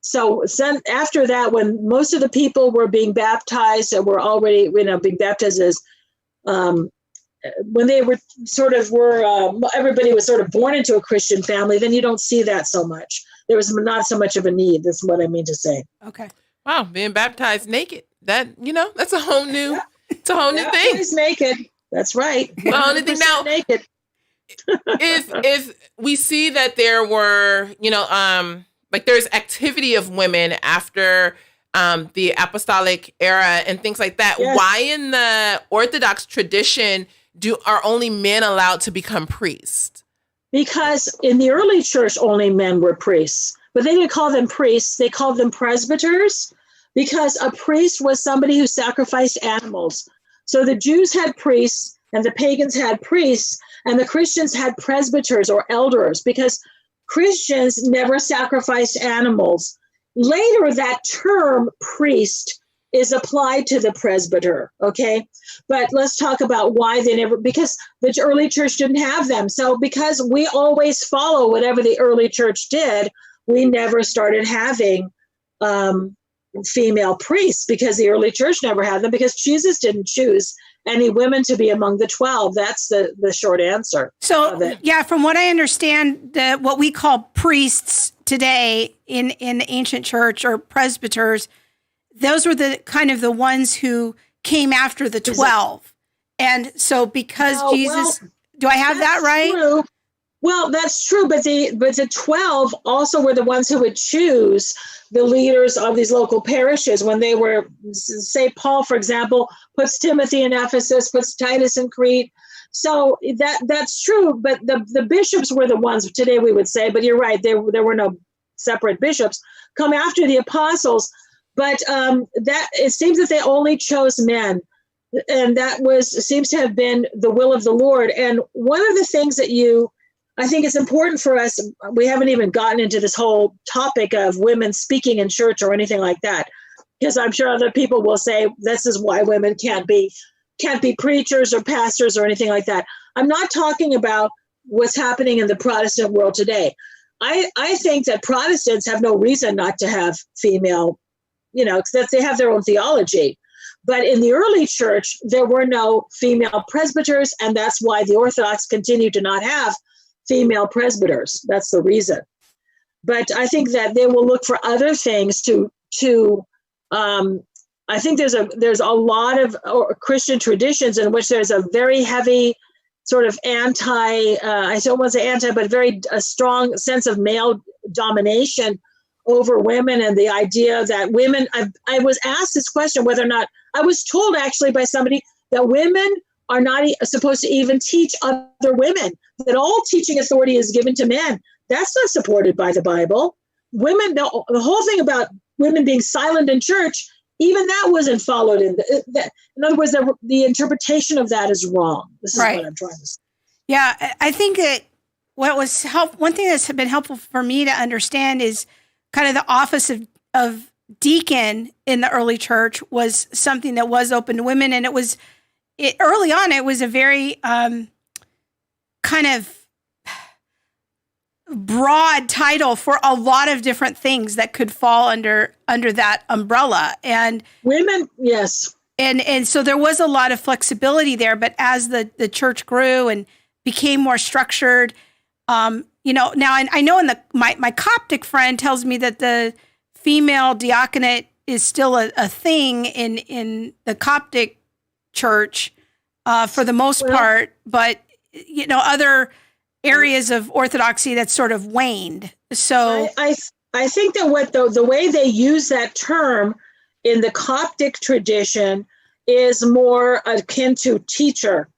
So after that, when most of the people were being baptized and were already, being baptized as, when they were everybody was sort of born into a Christian family, then you don't see that so much. There was not so much of a need. That's what I mean to say. Okay. Wow, being baptized naked. That's a whole new, it's a whole new thing. He's naked. That's right. The only thing now naked. is we see that there were, there's activity of women after the apostolic era and things like that. Yes. Why in the Orthodox tradition are only men allowed to become priests? Because in the early church, only men were priests, but they didn't call them priests. They called them presbyters, because a priest was somebody who sacrificed animals. So the Jews had priests and the pagans had priests, and the Christians had presbyters or elders, because Christians never sacrificed animals. Later, that term priest is applied to the presbyter, okay? But let's talk about why because the early church didn't have them. So because we always follow whatever the early church did, we never started having female priests, because the early church never had them, because Jesus didn't choose any women to be among the 12. That's the short answer. So, yeah, from what I understand, what we call priests today in the ancient church, or presbyters, those were the kind of the ones who came after the 12. And so because Jesus, do I have that right? True. Well, that's true, but the 12 also were the ones who would choose the leaders of these local parishes when they were, say, Paul, for example, puts Timothy in Ephesus, puts Titus in Crete. So that's true, but the bishops were the ones today we would say, but you're right, there were no separate bishops, come after the apostles. But that it seems that they only chose men, and that seems to have been the will of the Lord. And one of the things that I think it's important for us, we haven't even gotten into this whole topic of women speaking in church or anything like that, because I'm sure other people will say this is why women can't be preachers or pastors or anything like that. I'm not talking about what's happening in the Protestant world today. I think that Protestants have no reason not to have female, because they have their own theology. But in the early church, there were no female presbyters, and that's why the Orthodox continue to not have female presbyters. That's the reason. But I think that they will look for other things to I think there's a lot of Christian traditions in which there's a very heavy sort of I don't want to say anti, but a strong sense of male domination over women, and the idea that women, I was asked this question whether or not, I was told actually by somebody that women are not supposed to even teach other women, that all teaching authority is given to men. That's not supported by the Bible. Women, the whole thing about women being silent in church, even that wasn't followed. In other words, the interpretation of that is wrong. This is what I'm trying to say. Yeah, I think that one thing that's been helpful for me to understand is kind of the office of deacon in the early church was something that was open to women, and early on it was a very kind of broad title for a lot of different things that could fall under that umbrella. And women, yes. And so there was a lot of flexibility there, but as the church grew and became more structured, now I know my Coptic friend tells me that the female diaconate is still a thing in the Coptic church for the most part, but other areas of Orthodoxy that sort of waned. So I think that the way they use that term in the Coptic tradition is more akin to teacher,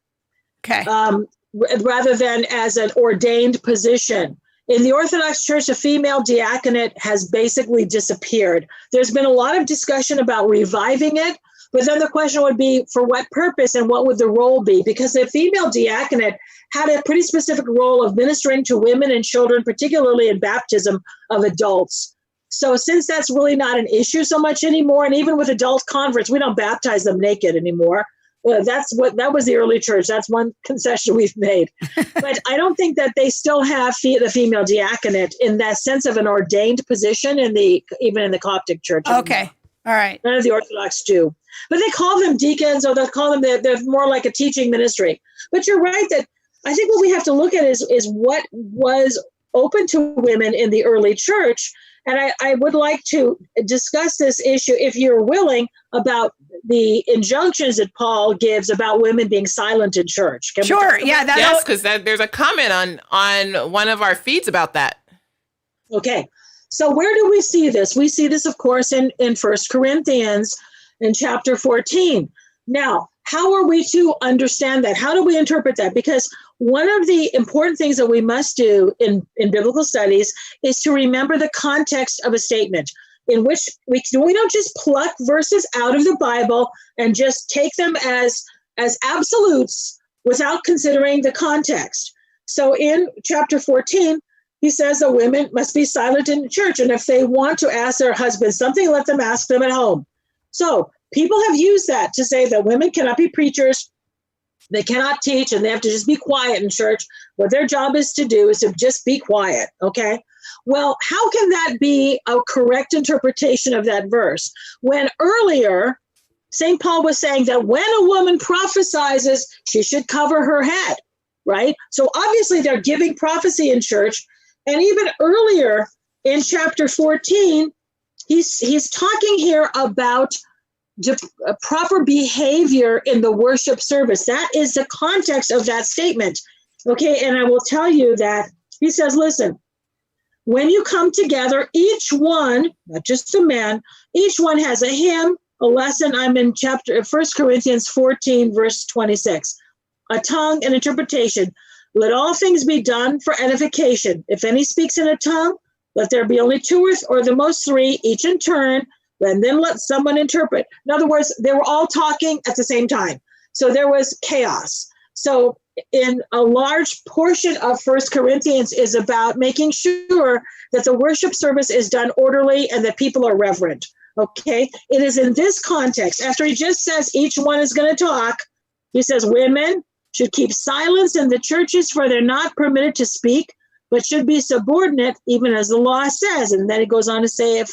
rather than as an ordained position. In the Orthodox Church, a female diaconate has basically disappeared. There's been a lot of discussion about reviving it, but then the question would be, for what purpose and what would the role be? Because the female diaconate had a pretty specific role of ministering to women and children, particularly in baptism of adults. So since that's really not an issue so much anymore, and even with adult converts, we don't baptize them naked anymore. That was the early church. That's one concession we've made. But I don't think that they still have the female diaconate in that sense of an ordained position even in the Coptic church. Okay. All right. None of the Orthodox do. But they call them deacons, or they'll call them, they're more like a teaching ministry. But you're right that I think what we have to look at is what was open to women in the early church. And I would like to discuss this issue, if you're willing, about the injunctions that Paul gives about women being silent in church. Sure. Yeah. Yes, because there's a comment on one of our feeds about that. Okay. So where do we see this? We see this, of course, in 1 Corinthians in chapter 14. Now, how are we to understand that? How do we interpret that? Because one of the important things that we must do in biblical studies is to remember the context of a statement, in which we don't just pluck verses out of the Bible and just take them as absolutes without considering the context. So in chapter 14, he says that women must be silent in church, and if they want to ask their husbands something, let them ask them at home. So people have used that to say that women cannot be preachers, they cannot teach, and they have to just be quiet in church. What their job is to do is to just be quiet, okay? Well, how can that be a correct interpretation of that verse? When earlier, St. Paul was saying that when a woman prophesies, she should cover her head, right? So obviously they're giving prophecy in church. And even earlier in chapter 14, he's talking here about proper behavior in the worship service. That is the context of that statement. Okay, and I will tell you that he says, listen, when you come together, each one, not just the men, each one has a hymn, a lesson. I'm in 1 Corinthians 14, verse 26. A tongue and interpretation. Let all things be done for edification. If any speaks in a tongue, let there be only two or the most three, each in turn, and then let someone interpret. In other words, they were all talking at the same time. So there was chaos. So in a large portion of 1 Corinthians is about making sure that the worship service is done orderly and that people are reverent. Okay? It is in this context, after he just says each one is going to talk, he says women should keep silence in the churches, for they're not permitted to speak, but should be subordinate, even as the law says. And then it goes on to say, if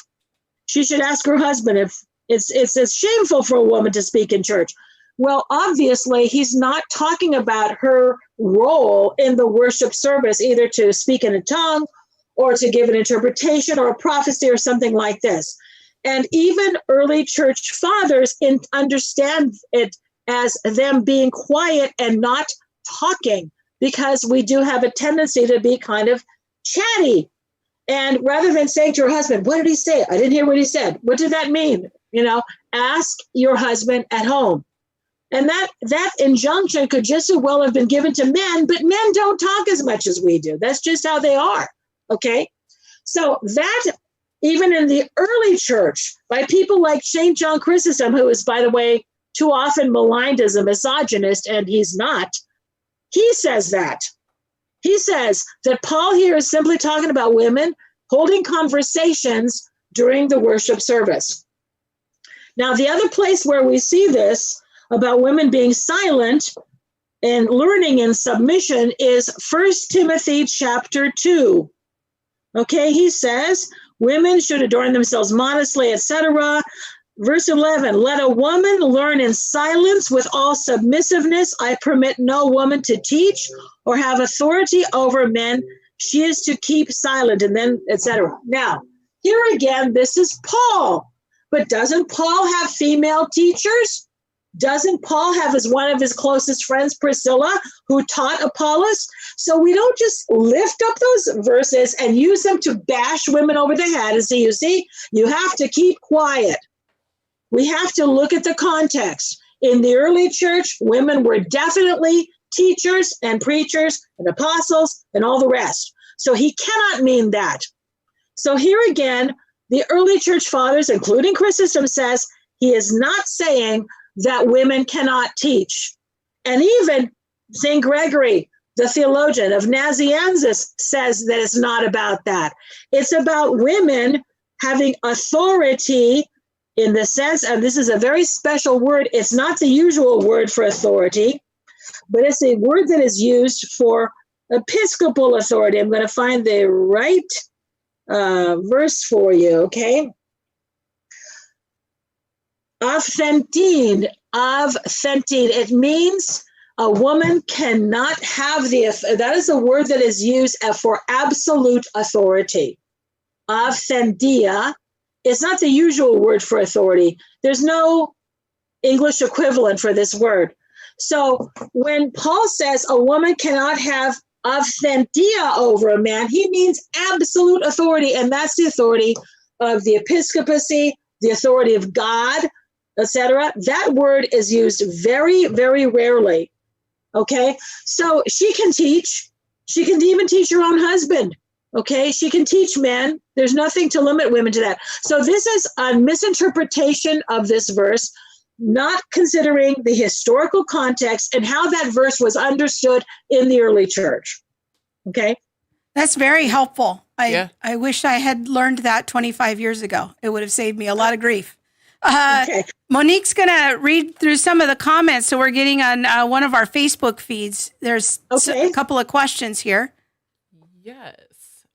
she should ask her husband if it's shameful for a woman to speak in church. Well, obviously, he's not talking about her role in the worship service, either to speak in a tongue or to give an interpretation or a prophecy or something like this. And even early church fathers understand it as them being quiet and not talking, because we do have a tendency to be kind of chatty. And rather than saying to your husband, what did he say? I didn't hear what he said. What did that mean? Ask your husband at home. And that injunction could just as well have been given to men, but men don't talk as much as we do. That's just how they are. Okay. So that, even in the early church, by people like St. John Chrysostom, who is, by the way, too often maligned as a misogynist, and he's not, he says that. He says that Paul here is simply talking about women holding conversations during the worship service. Now, the other place where we see this about women being silent and learning in submission is 1 Timothy chapter 2. Okay, he says, women should adorn themselves modestly, etc. Verse 11, let a woman learn in silence with all submissiveness. I permit no woman to teach or have authority over men. She is to keep silent, and then etc. Now, here again, this is Paul. But doesn't Paul have female teachers? Doesn't Paul have one of his closest friends, Priscilla, who taught Apollos? So we don't just lift up those verses and use them to bash women over the head and say, you see, you have to keep quiet. We have to look at the context. In the early church, women were definitely teachers and preachers and apostles and all the rest. So he cannot mean that. So here again, the early church fathers, including Chrysostom, says he is not saying that women cannot teach. And even St. Gregory, the theologian of Nazianzus, says that it's not about that. It's about women having authority in the sense, and this is a very special word, it's not the usual word for authority, but it's a word that is used for episcopal authority. I'm going to find the right verse for you, okay? Authentine. It means a woman cannot have that is a word that is used for absolute authority. Authentia. It's not the usual word for authority. There's no English equivalent for this word. So when Paul says a woman cannot have authentia over a man, he means absolute authority, and that's the authority of the episcopacy, the authority of God, etc. That word is used very, very rarely. Okay, so she can teach. She can even teach her own husband. Okay, she can teach men. There's nothing to limit women to that. So this is a misinterpretation of this verse, not considering the historical context and how that verse was understood in the early church. Okay? That's very helpful. Yeah. I wish I had learned that 25 years ago. It would have saved me a lot of grief. Okay. Monique's going to read through some of the comments. So we're getting on one of our Facebook feeds. There's a couple of questions here. Yes.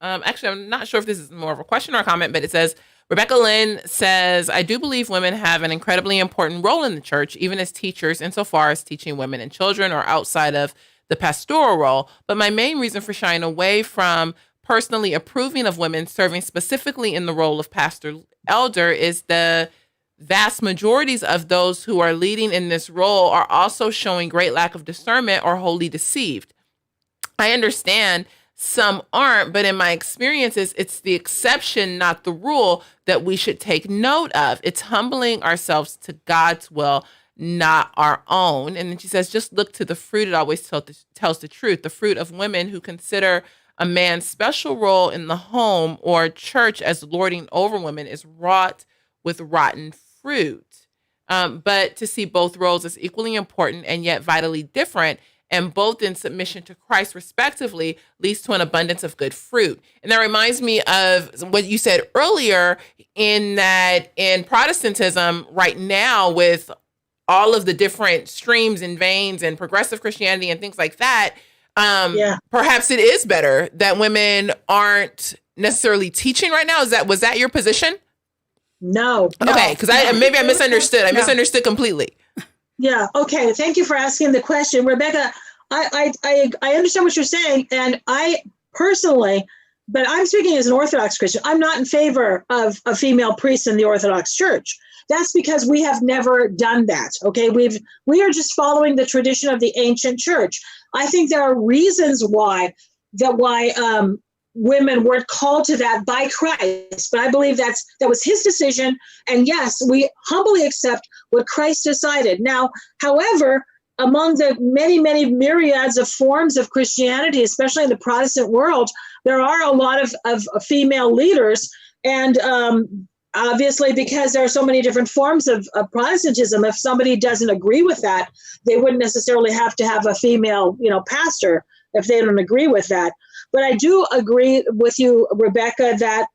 Actually, I'm not sure if this is more of a question or a comment, but it says, Rebecca Lynn says, I do believe women have an incredibly important role in the church, even as teachers, insofar as teaching women and children or outside of the pastoral role. But my main reason for shying away from personally approving of women serving specifically in the role of pastor elder is the vast majorities of those who are leading in this role are also showing great lack of discernment or wholly deceived. I understand some aren't, but in my experiences, it's the exception, not the rule, that we should take note of. It's humbling ourselves to God's will, not our own. And then she says, just look to the fruit. It always tells the truth. The fruit of women who consider a man's special role in the home or church as lording over women is wrought with rotten fruit. But to see both roles as equally important and yet vitally different, and both in submission to Christ, respectively, leads to an abundance of good fruit. And that reminds me of what you said earlier, in that in Protestantism right now, with all of the different streams and veins and progressive Christianity and things like that, Perhaps it is better that women aren't necessarily teaching right now. Was that your position? No. Okay, because maybe I misunderstood. I misunderstood completely. Yeah. Okay. Thank you for asking the question, Rebecca. I understand what you're saying, and I personally, but I'm speaking as an Orthodox Christian. I'm not in favor of a female priest in the Orthodox Church. That's because we have never done that. Okay, we are just following the tradition of the ancient church. I think there are reasons why women weren't called to that by Christ, but I believe that was his decision. And yes, we humbly accept what Christ decided. Now, however, among the many, many myriads of forms of Christianity, especially in the Protestant world, there are a lot of female leaders. And obviously, because there are so many different forms of Protestantism, if somebody doesn't agree with that, they wouldn't necessarily have to have a female, pastor if they don't agree with that. But I do agree with you, Rebecca, that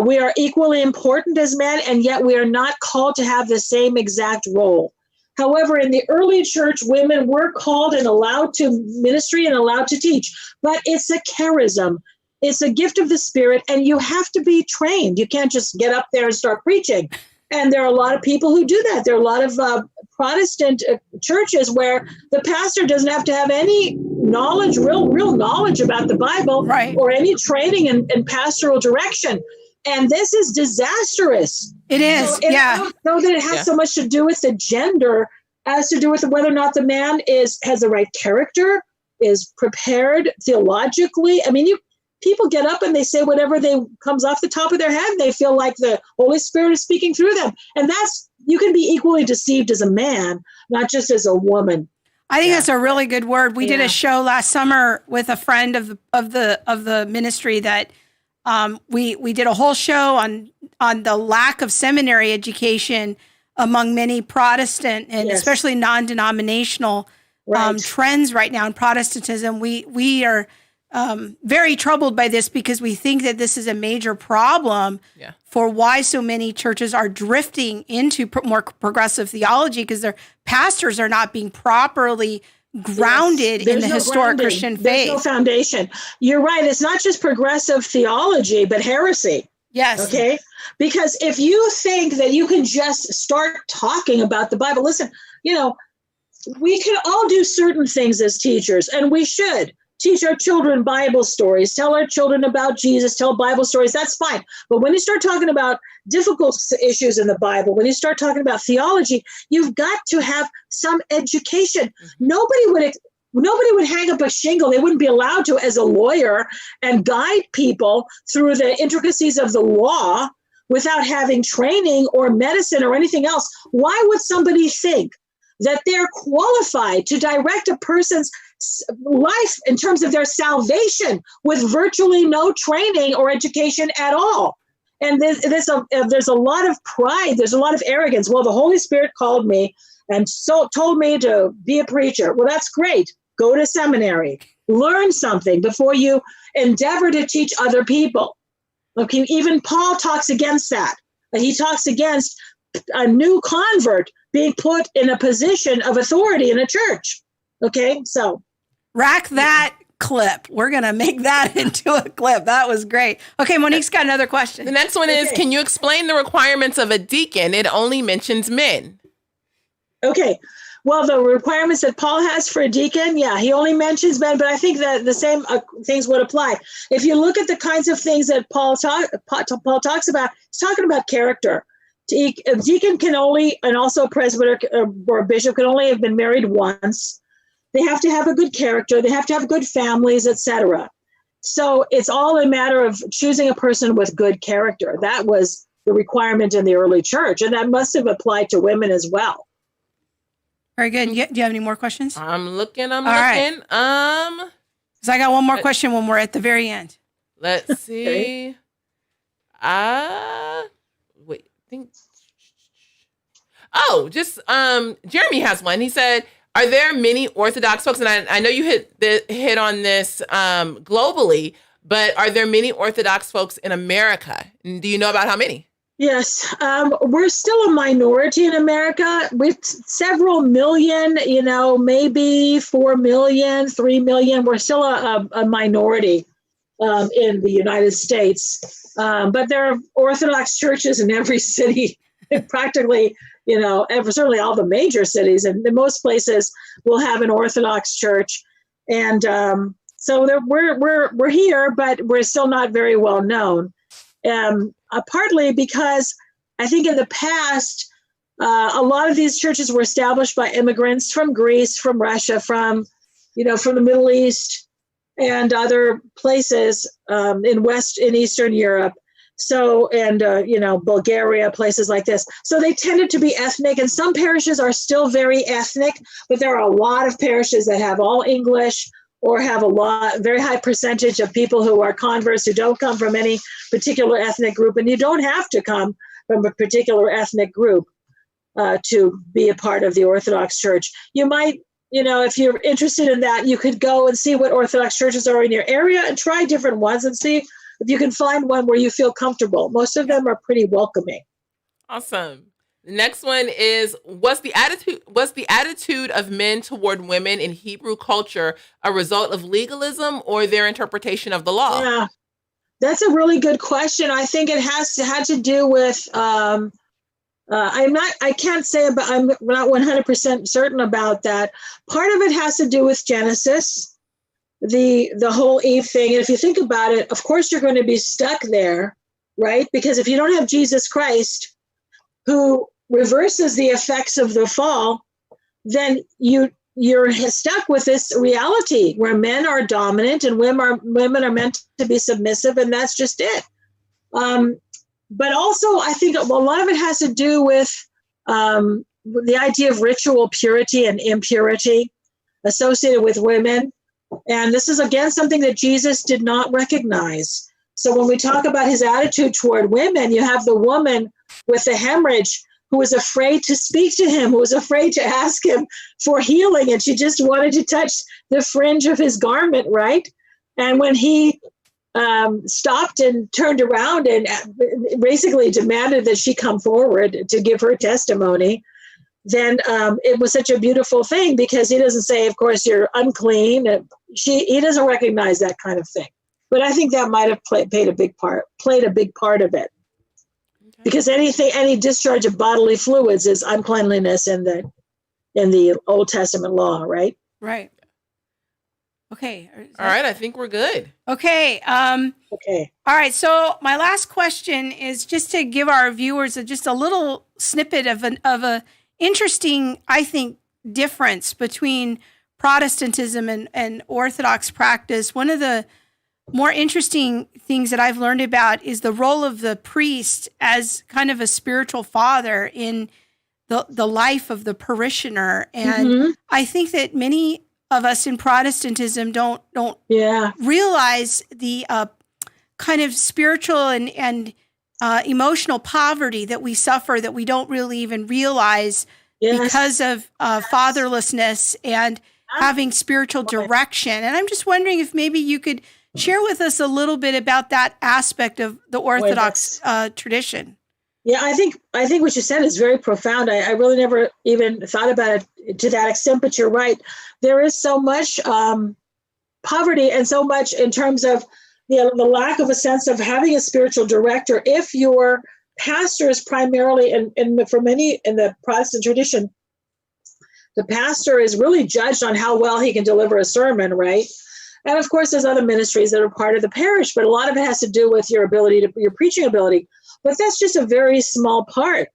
we are equally important as men, and yet we are not called to have the same exact role. However, in the early church, women were called and allowed to ministry and allowed to teach. But it's a charism. It's a gift of the Spirit, and you have to be trained. You can't just get up there and start preaching. And there are a lot of people who do that. There are a lot of Protestant churches where the pastor doesn't have to have any knowledge, real knowledge about the Bible, right, or any training in pastoral direction. And this is disastrous. It is, I don't know that it has so much to do with the gender as to do with whether or not the man has the right character, is prepared theologically. I mean, people get up and they say whatever comes off the top of their head. And they feel like the Holy Spirit is speaking through them. And you can be equally deceived as a man, not just as a woman. I think that's a really good word. We did a show last summer with a friend of the ministry that we did a whole show on the lack of seminary education among many Protestant and especially non-denominational trends right now in Protestantism. We are very troubled by this because we think that this is a major problem for why so many churches are drifting into more progressive theology, because their pastors are not being properly grounded in the historic Christian faith. There's no foundation. You're right. It's not just progressive theology, but heresy. Yes. Okay. Because if you think that you can just start talking about the Bible, listen, we can all do certain things as teachers, and we should teach our children Bible stories, tell our children about Jesus, tell Bible stories. That's fine. But when you start talking about difficult issues in the Bible, when you start talking about theology, you've got to have some education. Nobody would hang up a shingle. They wouldn't be allowed to, as a lawyer, and guide people through the intricacies of the law without having training or medicine or anything else. Why would somebody think that they're qualified to direct a person's life in terms of their salvation with virtually no training or education at all? And there's a lot of pride. There's a lot of arrogance. Well, the Holy Spirit called me and told me to be a preacher. Well, that's great. Go to seminary, learn something before you endeavor to teach other people. Okay, even Paul talks against that. He talks against a new convert being put in a position of authority in a church. Okay, so rack that clip. We're going to make that into a clip. That was great. Okay, Monique's got another question. The next one is, can you explain the requirements of a deacon? It only mentions men. Okay. Well, the requirements that Paul has for a deacon, he only mentions men, but I think that the same things would apply. If you look at the kinds of things that Paul talks about, he's talking about character. A deacon can only, and also a presbyter or a bishop, can only have been married once. They have to have a good character. They have to have good families, etc. So it's all a matter of choosing a person with good character. That was the requirement in the early church, and that must have applied to women as well. Very good. Do you have any more questions? I'm looking. All right. So I got one more question when we're at the very end. Let's see. Wait. Jeremy has one. He said, are there many Orthodox folks? And I know you hit on this globally, but are there many Orthodox folks in America? And do you know about how many? Yes, we're still a minority in America with several million, maybe 4 million, 3 million. We're still a minority in the United States. But there are Orthodox churches in every city, practically, certainly all the major cities. And in most places will have an Orthodox church. And so we're here, but we're still not very well known. Partly because I think in the past, a lot of these churches were established by immigrants from Greece, from Russia, from the Middle East and other places in Eastern Europe. So, and, Bulgaria, places like this. So they tended to be ethnic, and some parishes are still very ethnic, but there are a lot of parishes that have all English, or have very high percentage of people who are converts who don't come from any particular ethnic group. And you don't have to come from a particular ethnic group to be a part of the Orthodox Church. You might, if you're interested in that, you could go and see what Orthodox churches are in your area and try different ones and see if you can find one where you feel comfortable. Most of them are pretty welcoming. Awesome. The next one is, was the attitude of men toward women in Hebrew culture a result of legalism or their interpretation of the law? Yeah, that's a really good question. I think it had to do with, I can't say, but I'm not 100% certain about that. Part of it has to do with Genesis, the whole Eve thing. And if you think about it, of course, you're going to be stuck there, right? Because if you don't have Jesus Christ, who reverses the effects of the fall, then you're stuck with this reality where men are dominant and women are meant to be submissive, and that's just it. But also, I think a lot of it has to do with the idea of ritual purity and impurity associated with women. And this is, again, something that Jesus did not recognize. So when we talk about his attitude toward women, you have the woman with the hemorrhage who was afraid to speak to him, who was afraid to ask him for healing, and she just wanted to touch the fringe of his garment, right? And when he stopped and turned around and basically demanded that she come forward to give her testimony, then it was such a beautiful thing, because he doesn't say, of course, you're unclean. He doesn't recognize that kind of thing. But I think that might have played a big part of it. Because any discharge of bodily fluids is uncleanliness in the Old Testament law, right? Right. Okay. All right. I think we're good. Okay. Okay. All right. So my last question is just to give our viewers just a little snippet of a interesting, I think, difference between Protestantism and Orthodox practice. One of the more interesting things that I've learned about is the role of the priest as kind of a spiritual father in the life of the parishioner. And I think that many of us in Protestantism don't realize the kind of spiritual and emotional poverty that we suffer, that we don't really even realize because of fatherlessness and having spiritual direction. And I'm just wondering if maybe you could share with us a little bit about that aspect of the Orthodox tradition. Yeah, I think what you said is very profound. I really never even thought about it to that extent, but you're right. There is so much poverty and so much in terms of the lack of a sense of having a spiritual director. If your pastor is primarily, and for many in the Protestant tradition, the pastor is really judged on how well he can deliver a sermon, right? And of course, there's other ministries that are part of the parish, but a lot of it has to do with your preaching ability. But that's just a very small part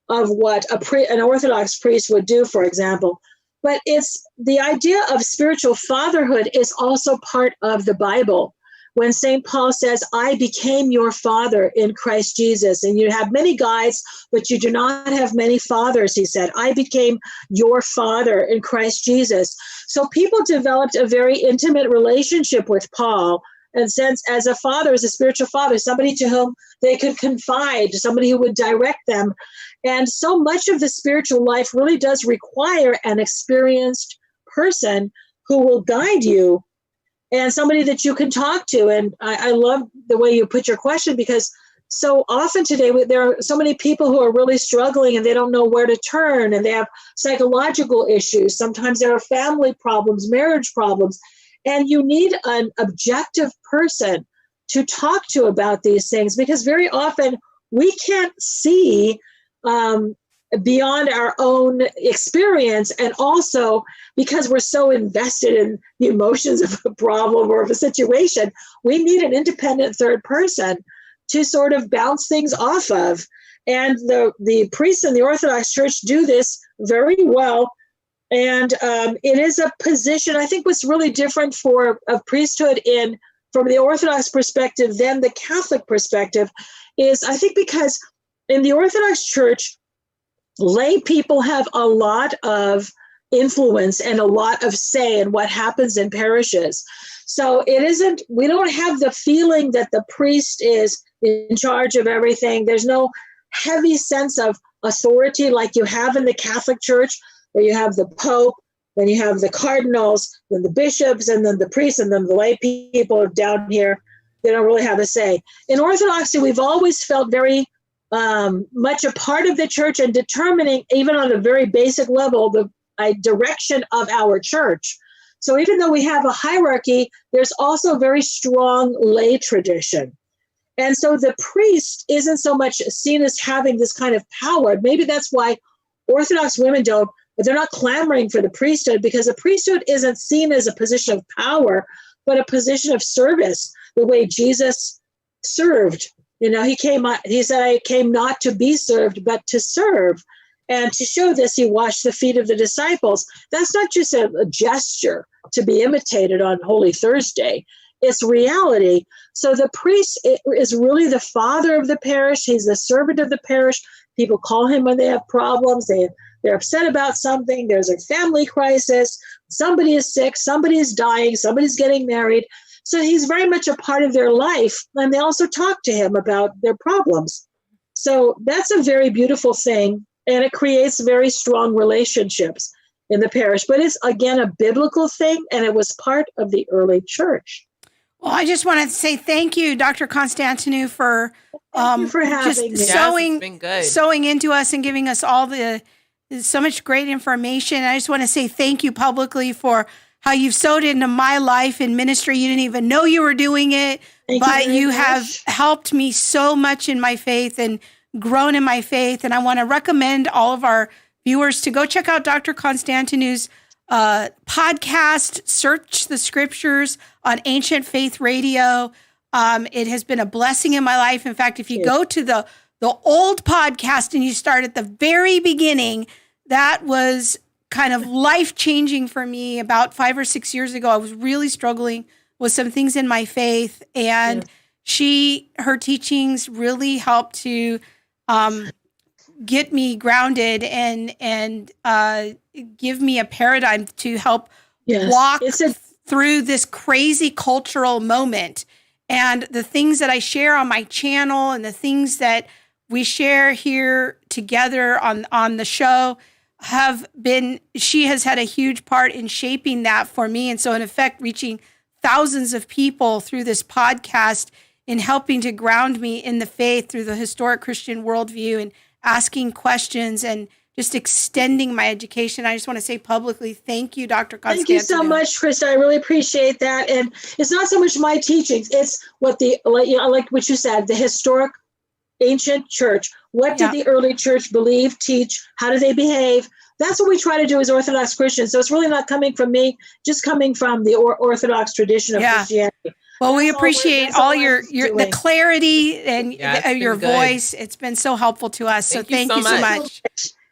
of what an Orthodox priest would do, for example. But it's the idea of spiritual fatherhood is also part of the Bible. When St. Paul says, I became your father in Christ Jesus, and you have many guides, but you do not have many fathers, he said. I became your father in Christ Jesus. So people developed a very intimate relationship with Paul, and sense as a father, as a spiritual father, somebody to whom they could confide, somebody who would direct them. And so much of the spiritual life really does require an experienced person who will guide you and somebody that you can talk to. And I love the way you put your question, because so often today, there are so many people who are really struggling and they don't know where to turn, and they have psychological issues. Sometimes there are family problems, marriage problems, and you need an objective person to talk to about these things, because very often we can't see beyond our own experience. And also because we're so invested in the emotions of a problem or of a situation, we need an independent third person to sort of bounce things off of. And the priests in the Orthodox Church do this very well. And it is a position, I think what's really different of priesthood from the Orthodox perspective than the Catholic perspective is, I think, because in the Orthodox Church, lay people have a lot of influence and a lot of say in what happens in parishes. So we don't have the feeling that the priest is in charge of everything. There's no heavy sense of authority like you have in the Catholic Church, where you have the Pope, then you have the cardinals, then the bishops, and then the priests, and then the lay people down here. They don't really have a say. In Orthodoxy, we've always felt very much a part of the church and determining, even on a very basic level, the direction of our church. So even though we have a hierarchy, there's also a very strong lay tradition. And so the priest isn't so much seen as having this kind of power. Maybe that's why Orthodox women they're not clamoring for the priesthood, because the priesthood isn't seen as a position of power, but a position of service, the way Jesus served. He said, I came not to be served, but to serve. And to show this, he washed the feet of the disciples. That's not just a gesture to be imitated on Holy Thursday. It's reality. So the priest is really the father of the parish. He's the servant of the parish. People call him when they have problems. They're upset about something. There's a family crisis. Somebody is sick. Somebody is dying. Somebody's getting married. So he's very much a part of their life. And they also talk to him about their problems. So that's a very beautiful thing. And it creates very strong relationships in the parish. But it's, again, a biblical thing. And it was part of the early church. Well, I just want to say thank you, Dr. Constantinou, for having me. Sewing into us and giving us so much great information. I just want to say thank you publicly for how you've sewed into my life and ministry. You didn't even know you were doing it, but you have helped me so much in my faith and grown in my faith. And I want to recommend all of our viewers to go check out Dr. Constantinou's podcast, Search the Scriptures on Ancient Faith Radio. It has been a blessing in my life. In fact, if you go to the old podcast and you start at the very beginning, that was kind of life-changing for me. About 5 or 6 years ago, I was really struggling with some things in my faith, and her teachings really helped to get me grounded and give me a paradigm to help walk through this crazy cultural moment. And the things that I share on my channel and the things that we share here together on the show she has had a huge part in shaping that for me. And so in effect, reaching thousands of people through this podcast in helping to ground me in the faith through the historic Christian worldview and asking questions and just extending my education. I just want to say publicly, thank you, Dr. Constantinou. Thank you so much, Krista. I really appreciate that. And it's not so much my teachings. It's what like what you said, the historic ancient church. What did the early church believe, teach? How do they behave? That's what we try to do as Orthodox Christians. So it's really not coming from me, just coming from the Orthodox tradition of Christianity. Well, we appreciate all the clarity and your voice. It's been so helpful to us. So thank you so much.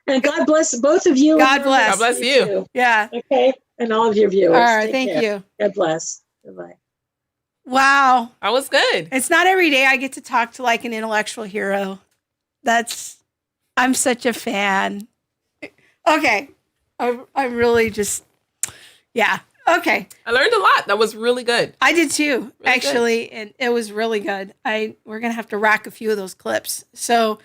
And God bless both of you. God bless. God bless you. Yeah. Okay. And all of your viewers. All right. Thank you. God bless. Bye-bye. Wow. That was good. It's not every day I get to talk to like an intellectual hero. I'm such a fan. Okay. I'm really just, okay. I learned a lot. That was really good. I did too, actually. And it was really good. We're going to have to rack a few of those clips. So,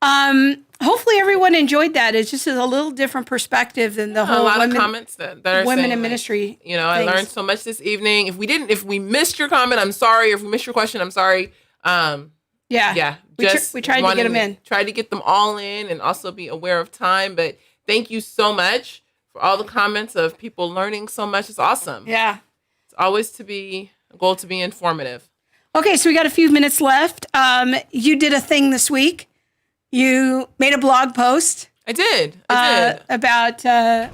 hopefully everyone enjoyed that. It's just a little different perspective than the whole a lot of comments that are women saying, in ministry. I learned so much this evening. If we missed your comment, I'm sorry. If we missed your question, I'm sorry. Yeah. Yeah. We tried to get them in. Tried to get them all in and also be aware of time. But thank you so much for all the comments of people learning so much. It's awesome. Yeah. It's always a goal to be informative. Okay, so we got a few minutes left. You did a thing this week. You made a blog post. I did. About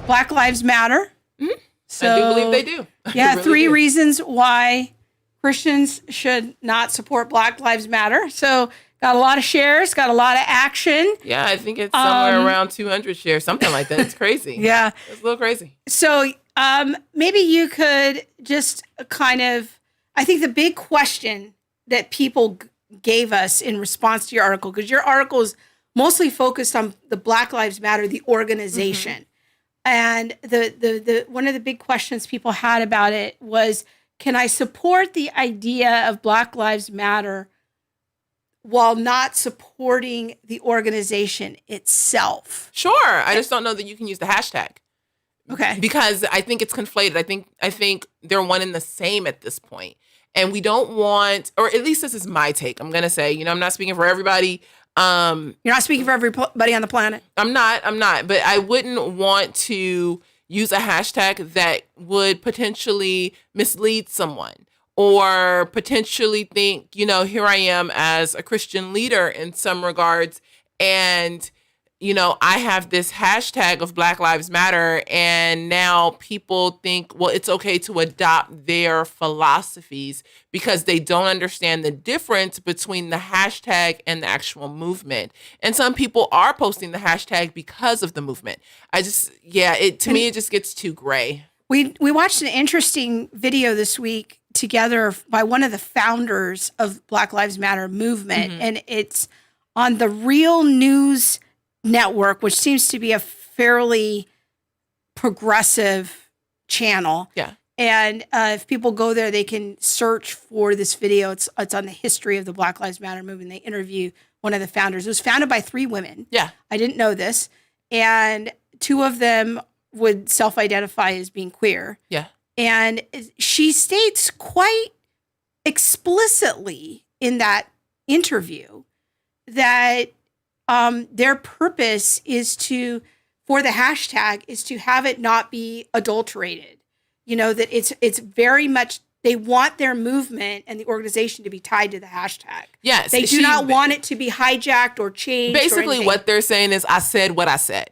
Black Lives Matter. Mm-hmm. So, I do believe they do. Yeah, really 3 do. reasons why Christians should not support Black Lives Matter. So got a lot of shares, got a lot of action. Yeah, I think it's somewhere around 200 shares, something like that. It's crazy. Yeah. It's a little crazy. So maybe you could just kind of, I think the big question that people gave us in response to your article, because your article is mostly focused on the Black Lives Matter, the organization. And the one of the big questions people had about it was, can I support the idea of Black Lives Matter while not supporting the organization itself? Sure. I just don't know that you can use the hashtag. Okay. Because I think it's conflated. I think they're one and the same at this point. And we don't want, or at least this is my take. I'm going to say, I'm not speaking for everybody. You're not speaking for everybody on the planet. I'm not. But I wouldn't want to use a hashtag that would potentially mislead someone or potentially think, here I am as a Christian leader in some regards. And, I have this hashtag of Black Lives Matter. And now people think, well, it's okay to adopt their philosophies because they don't understand the difference between the hashtag and the actual movement. And some people are posting the hashtag because of the movement. To me, it just gets too gray. We watched an interesting video this week together by one of the founders of Black Lives Matter movement. And it's on the Real News Network, which seems to be a fairly progressive channel. Yeah. And if people go there, they can search for this video. It's on the history of the Black Lives Matter movement. They interview one of the founders. It was founded by 3 women. Yeah. I didn't know this. And 2 of them would self-identify as being queer. Yeah. And she states quite explicitly in that interview that their purpose for the hashtag is to have it not be adulterated. That it's very much, they want their movement and the organization to be tied to the hashtag. Yes. They do not want it to be hijacked or changed. Basically what they're saying is, I said what I said.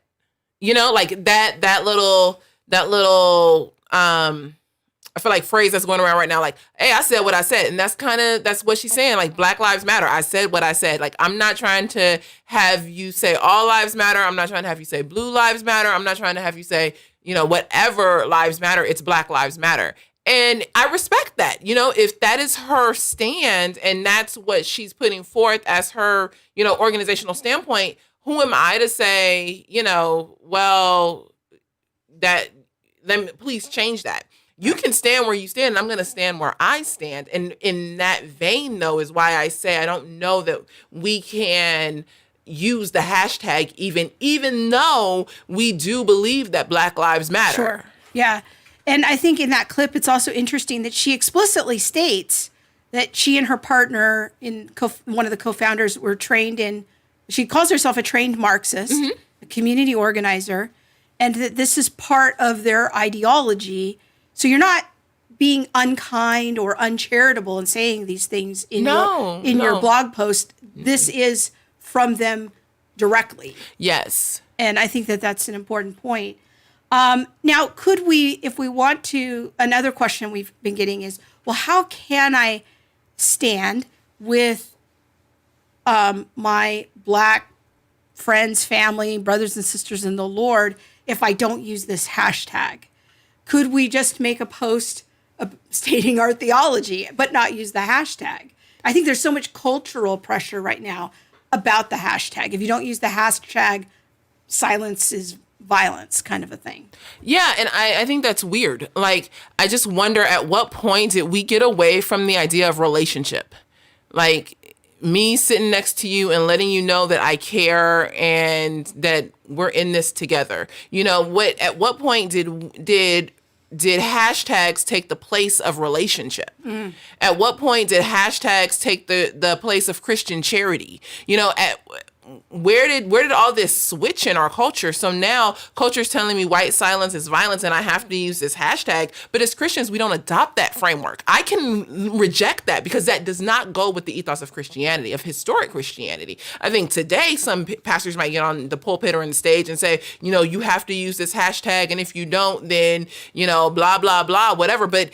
Like that little I feel like phrase that's going around right now, like, hey, I said what I said. And that's what she's saying. Like, Black Lives Matter. I said what I said. Like, I'm not trying to have you say all lives matter. I'm not trying to have you say blue lives matter. I'm not trying to have you say, whatever lives matter. It's Black Lives Matter. And I respect that. If that is her stand and that's what she's putting forth as her, organizational standpoint, who am I to say, well, please change that. You can stand where you stand, and I'm going to stand where I stand. And in that vein, though, is why I say I don't know that we can use the hashtag even though we do believe that Black Lives Matter. Sure. Yeah. And I think in that clip, it's also interesting that she explicitly states that she and her partner, one of the co-founders, were trained in, she calls herself a trained Marxist, a community organizer, and that this is part of their ideology. So you're not being unkind or uncharitable in saying these things in your blog post. This is from them directly. Yes. And I think that that's an important point. Now, could we, if we want to, another question we've been getting is, well, how can I stand with my Black friends, family, brothers and sisters in the Lord if I don't use this hashtag? Could we just make a post stating our theology, but not use the hashtag? I think there's so much cultural pressure right now about the hashtag. If you don't use the hashtag, silence is violence, kind of a thing. Yeah, and I think that's weird. Like, I just wonder at what point did we get away from the idea of relationship? Like, me sitting next to you and letting you know that I care and that we're in this together. At what point did did hashtags take the place of relationship? At what point did hashtags take the place of Christian charity? You know, where did all this switch in our culture? So now culture's telling me white silence is violence and I have to use this hashtag. But as Christians, we don't adopt that framework. I can reject that because that does not go with the ethos of Christianity, of historic Christianity. I think today some pastors might get on the pulpit or on the stage and say, you know, you have to use this hashtag. And if you don't, then, you know, blah, blah, blah, whatever. But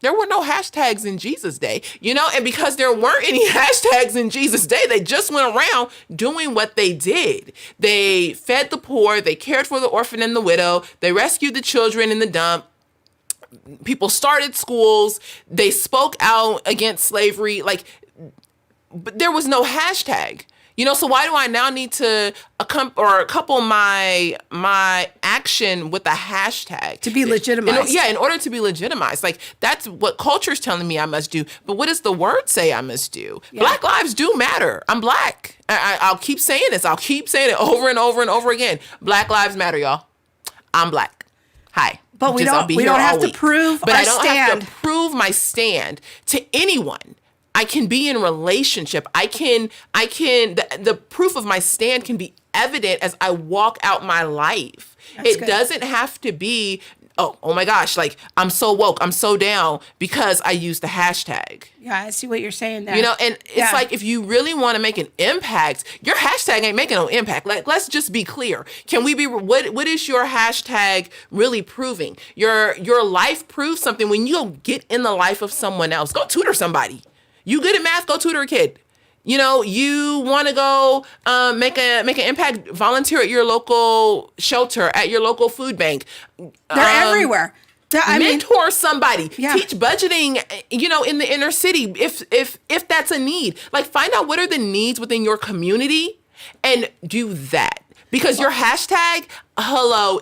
there were no hashtags in Jesus' day, you know, and because there weren't any hashtags in Jesus' day, they just went around doing what they did. They fed the poor, they cared for the orphan and the widow, they rescued the children in the dump. People started schools, they spoke out against slavery, but there was no hashtag. You know, so why do I now need to couple my action with a hashtag? To be legitimized. In order to be legitimized. Like, that's what culture's telling me I must do. But what does the word say I must do? Yeah. Black lives do matter. I'm Black. I'll keep saying this. I'll keep saying it over and over and over again. Black lives matter, y'all. I'm Black. Hi. But we don't have to prove our stand. But I don't have to prove my stand to anyone. I can be in relationship. The proof of my stand can be evident as I walk out my life. It doesn't have to be, oh my gosh, like I'm so woke, I'm so down because I use the hashtag. Yeah, I see what you're saying there. You know, and it's like if you really want to make an impact, your hashtag ain't making no impact. Like, let's just be clear. Can we be, what is your hashtag really proving? Your life proves something when you go get in the life of someone else. Go tutor somebody. You good at math, go tutor a kid. You know, you want to go make an impact, volunteer at your local shelter, at your local food bank. They're everywhere. Mentor somebody. Yeah. Teach budgeting, you know, in the inner city if that's a need. Like, find out what are the needs within your community and do that. Because your hashtag,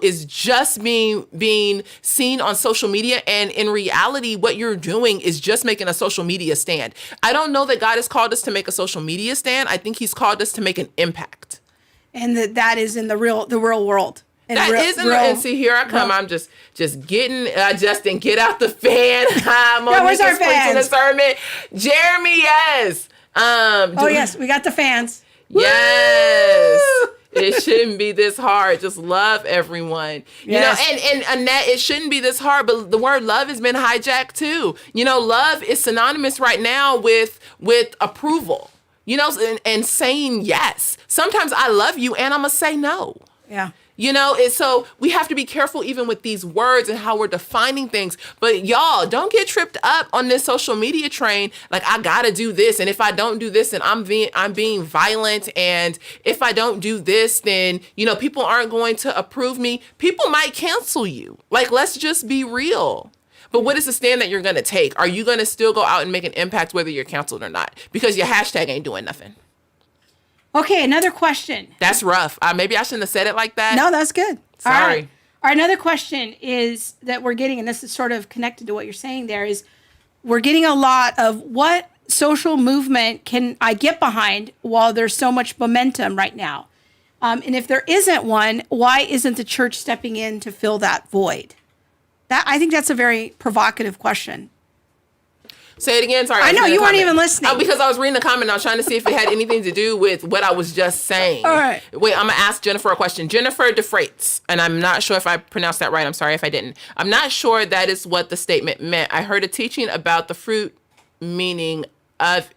is just being seen on social media. And in reality, what you're doing is just making a social media stand. I don't know that God has called us to make a social media stand. I think he's called us to make an impact. And that is in the real world. And see, here I come. I'm just getting, Justin, get out the fan. I'm on where's our fans? A sermon. Jeremy, yes. Yes, we got the fans. Yes. Woo! It shouldn't be this hard. Just love everyone. Yes. You know, and Annette, it shouldn't be this hard, but the word love has been hijacked too. You know, love is synonymous right now with approval, you know, and saying yes. Sometimes I love you and I'm going to say no. Yeah. You know, and so we have to be careful even with these words and how we're defining things. But y'all, don't get tripped up on this social media train. Like, I gotta do this, and if I don't do this, then I'm being violent. And if I don't do this, then, you know, people aren't going to approve me. People might cancel you. Like, let's just be real. But what is the stand that you're gonna take? Are you gonna still go out and make an impact whether you're canceled or not? Because your hashtag ain't doing nothing. Okay, another question. That's rough. Maybe I shouldn't have said it like that. No, that's good. Sorry. All right. Another question is that we're getting, and this is sort of connected to what you're saying there, is we're getting a lot of what social movement can I get behind while there's so much momentum right now? And if there isn't one, why isn't the church stepping in to fill that void? I think that's a very provocative question. Say it again. Sorry. I know you weren't even listening. Because I was reading the comment. I was trying to see if it had anything to do with what I was just saying. All right. Wait, I'm going to ask Jennifer a question. Jennifer DeFreitas, and I'm not sure if I pronounced that right. I'm sorry if I didn't. I'm not sure that is what the statement meant. I heard a teaching about the fruit meaning of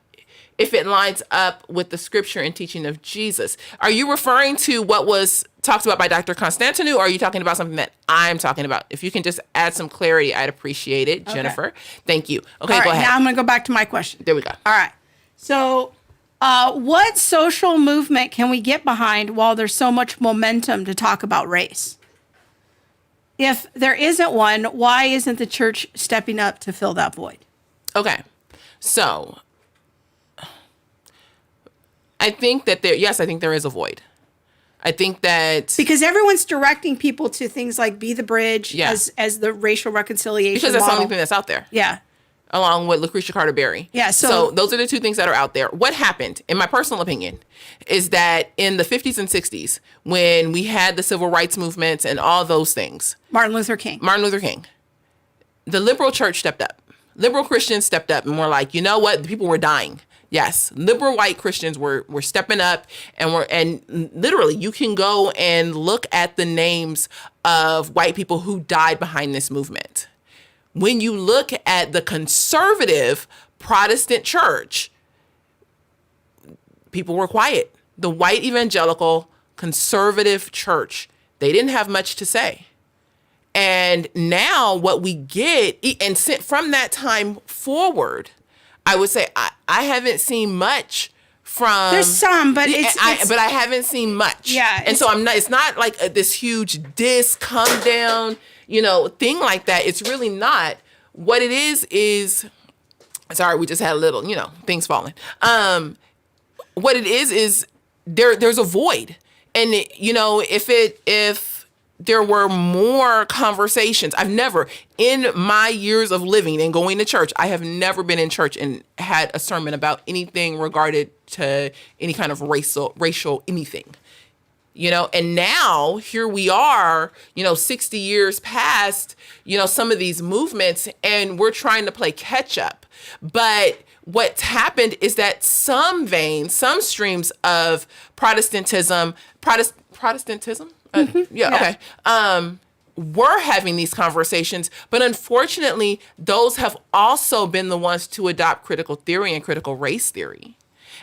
if it lines up with the scripture and teaching of Jesus. Are you referring to what was talked about by Dr. Constantinou, or are you talking about something that I'm talking about? If you can just add some clarity, I'd appreciate it, Jennifer. Okay. Thank you. Okay, go ahead. Now I'm going to go back to my question. There we go. All right. So what social movement can we get behind while there's so much momentum to talk about race? If there isn't one, why isn't the church stepping up to fill that void? Okay. So I think that I think there is a void. I think that because everyone's directing people to things like Be the Bridge as the racial reconciliation because that's model. the only thing that's out there. Yeah. along with Lucretia Carter Berry. Yeah, so those are the two things that are out there. What happened, in my personal opinion, is that in the 50s and 60s, when we had the civil rights movements and all those things, Martin Luther King, the liberal church stepped up. Liberal Christians stepped up and were like, you know what? The people were dying. Yes, liberal white Christians were stepping up, and literally you can go and look at the names of white people who died behind this movement. When you look at the conservative Protestant church, people were quiet. The white evangelical conservative church, they didn't have much to say. And now what we get, and from that time forward, I would say I haven't seen much from. There's some, but but I haven't seen much. Yeah, and so I'm not. It's not like this huge diss, come down, thing like that. It's really not. What it is. Sorry, we just had a little, things falling. What it is there's a void, and if there were more conversations. I've never, in my years of living and going to church, I have never been in church and had a sermon about anything regarded to any kind of racial anything. And now here we are, 60 years past, some of these movements, and we're trying to play catch up. But what's happened is that some streams of Protestantism, okay. We're having these conversations, but unfortunately, those have also been the ones to adopt critical theory and critical race theory.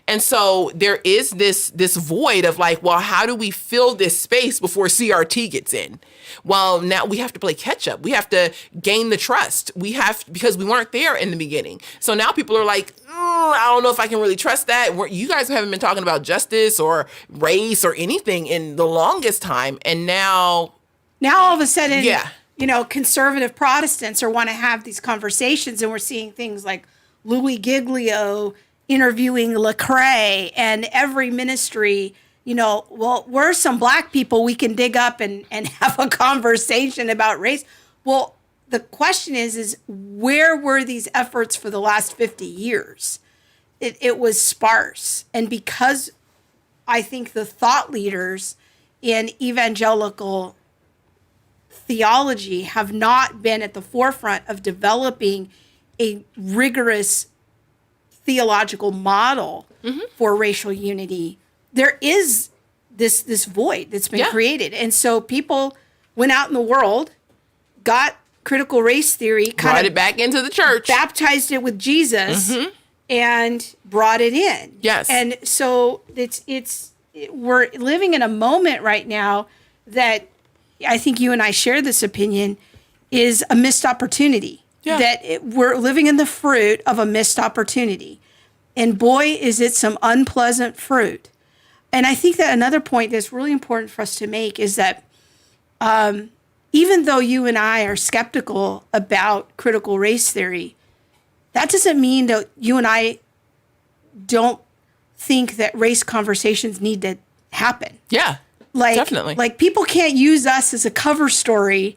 And so there is this void of like, well, how do we fill this space before CRT gets in? Well, now we have to play catch up. We have to gain the trust. Because we weren't there in the beginning. So now people are like, I don't know if I can really trust that. You guys haven't been talking about justice or race or anything in the longest time. And now all of a sudden, conservative Protestants want to have these conversations, and we're seeing things like Louis Giglio interviewing Lecrae, and every ministry, well, we're some black people we can dig up and have a conversation about race. Well, the question is where were these efforts for the last 50 years? It was sparse. And because I think the thought leaders in evangelical theology have not been at the forefront of developing a rigorous theological model for racial unity, there is this void that's been created. And so people went out in the world, got critical race theory, brought it back into the church, baptized it with Jesus, and brought it in. Yes. And so we're living in a moment right now that I think you and I share this opinion is a missed opportunity. Yeah. That we're living in the fruit of a missed opportunity. And boy, is it some unpleasant fruit. And I think that another point that's really important for us to make is that even though you and I are skeptical about critical race theory, that doesn't mean that you and I don't think that race conversations need to happen. Yeah, definitely. Like people can't use us as a cover story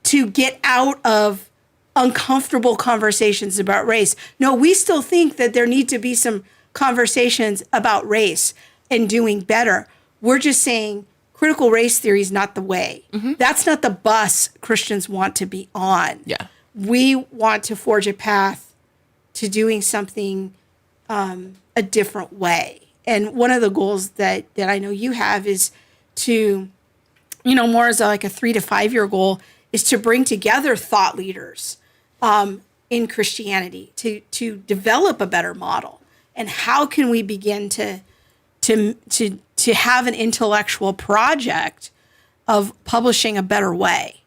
to get out of uncomfortable conversations about race. No, we still think that there need to be some conversations about race and doing better. We're just saying critical race theory is not the way. That's not the bus Christians want to be on. Yeah. We want to forge a path to doing something a different way. And one of the goals that I know you have is to, more as like a 3 to 5 year goal, is to bring together thought leaders in Christianity to develop a better model. And how can we begin to have an intellectual project of publishing a better way?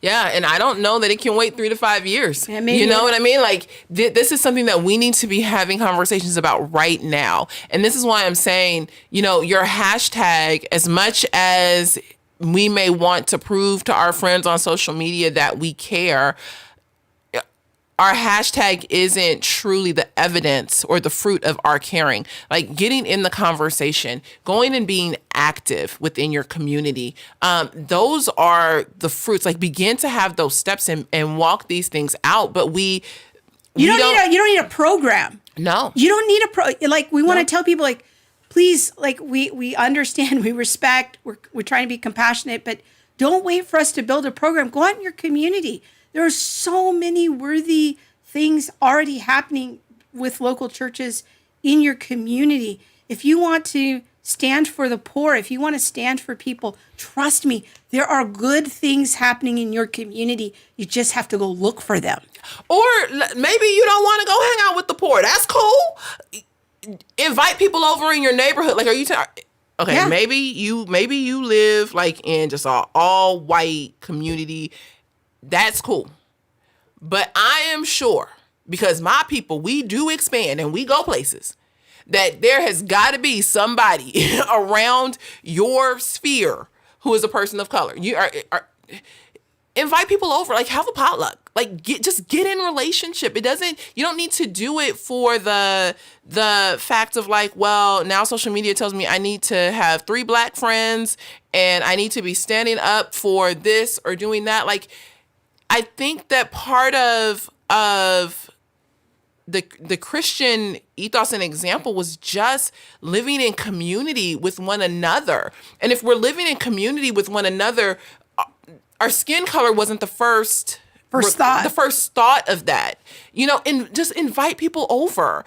Yeah, and I don't know that it can wait 3 to 5 years. Yeah, maybe. You know what I mean? Like, this is something that we need to be having conversations about right now. And this is why I'm saying, your hashtag, as much as we may want to prove to our friends on social media that we care, our hashtag isn't truly the evidence or the fruit of our caring. Like getting in the conversation, going and being active within your community. Those are the fruits. Like begin to have those steps and walk these things out. But we You don't need a program. No. You don't need we want to tell people like, please, like we understand, we respect, we're trying to be compassionate, but don't wait for us to build a program. Go out in your community. There are so many worthy things already happening with local churches in your community. If you want to stand for the poor, if you want to stand for people, trust me, there are good things happening in your community. You just have to go look for them. Or maybe you don't want to go hang out with the poor. That's cool. Invite people over in your neighborhood. Like, are you okay? Yeah. Maybe you live like in just an all white community. That's cool. But I am sure, because my people, we do expand and we go places, that there has got to be somebody around your sphere who is a person of color. You are invite people over, like have a potluck, like just get in relationship. You don't need to do it for the fact of like, well, now social media tells me I need to have 3 Black friends and I need to be standing up for this or doing that. Like, I think that part of the Christian ethos and example was just living in community with one another. And if we're living in community with one another, our skin color wasn't the first thought. The first thought of that. And just invite people over.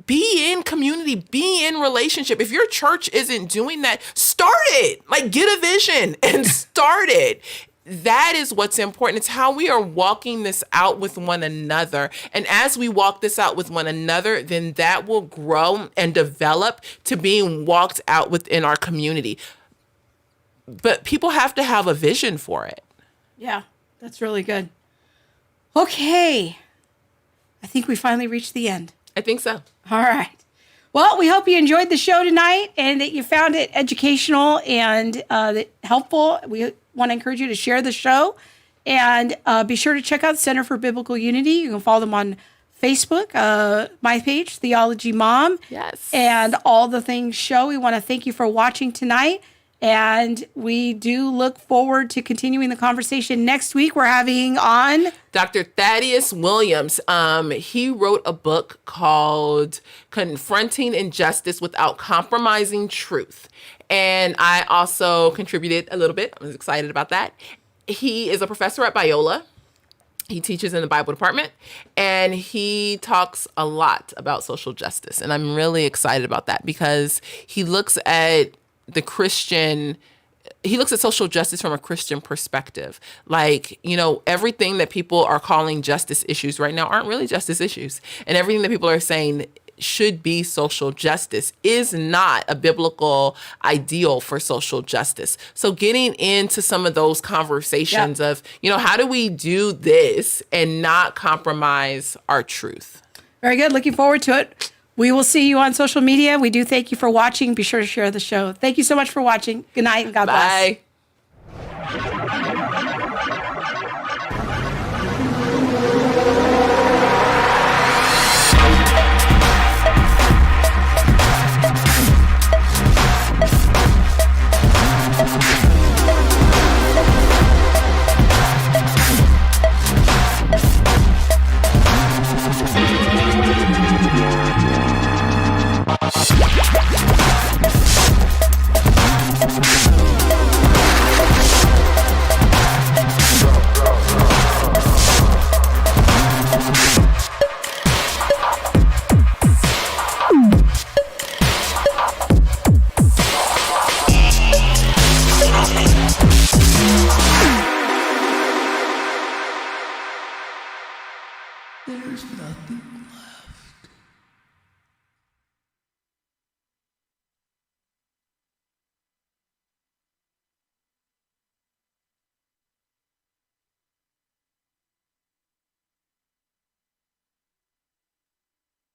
Be in community, be in relationship. If your church isn't doing that, start it. Like, get a vision and start it. That is what's important. It's how we are walking this out with one another. And as we walk this out with one another, then that will grow and develop to being walked out within our community. But people have to have a vision for it. Yeah, that's really good. Okay. I think we finally reached the end. I think so. All right. Well, we hope you enjoyed the show tonight and that you found it educational and helpful. We want to encourage you to share the show and be sure to check out Center for Biblical Unity. You can follow them on Facebook, my page, Theology Mom. Yes. And all the things show. We want to thank you for watching tonight. And we do look forward to continuing the conversation next week. We're having on Dr. Thaddeus Williams. He wrote a book called Confronting Injustice Without Compromising Truth. And I also contributed a little bit. I was excited about that. He is a professor at Biola. He teaches in the Bible department, and he talks a lot about social justice. And I'm really excited about that because he looks at social justice from a Christian perspective. Like, everything that people are calling justice issues right now aren't really justice issues. And everything that people are saying should be social justice is not a biblical ideal for social justice. So getting into some of those conversations of, how do we do this and not compromise our truth? Very good. Looking forward to it. We will see you on social media. We do thank you for watching. Be sure to share the show. Thank you so much for watching. Good night and God bless. Bye. There's nothing left.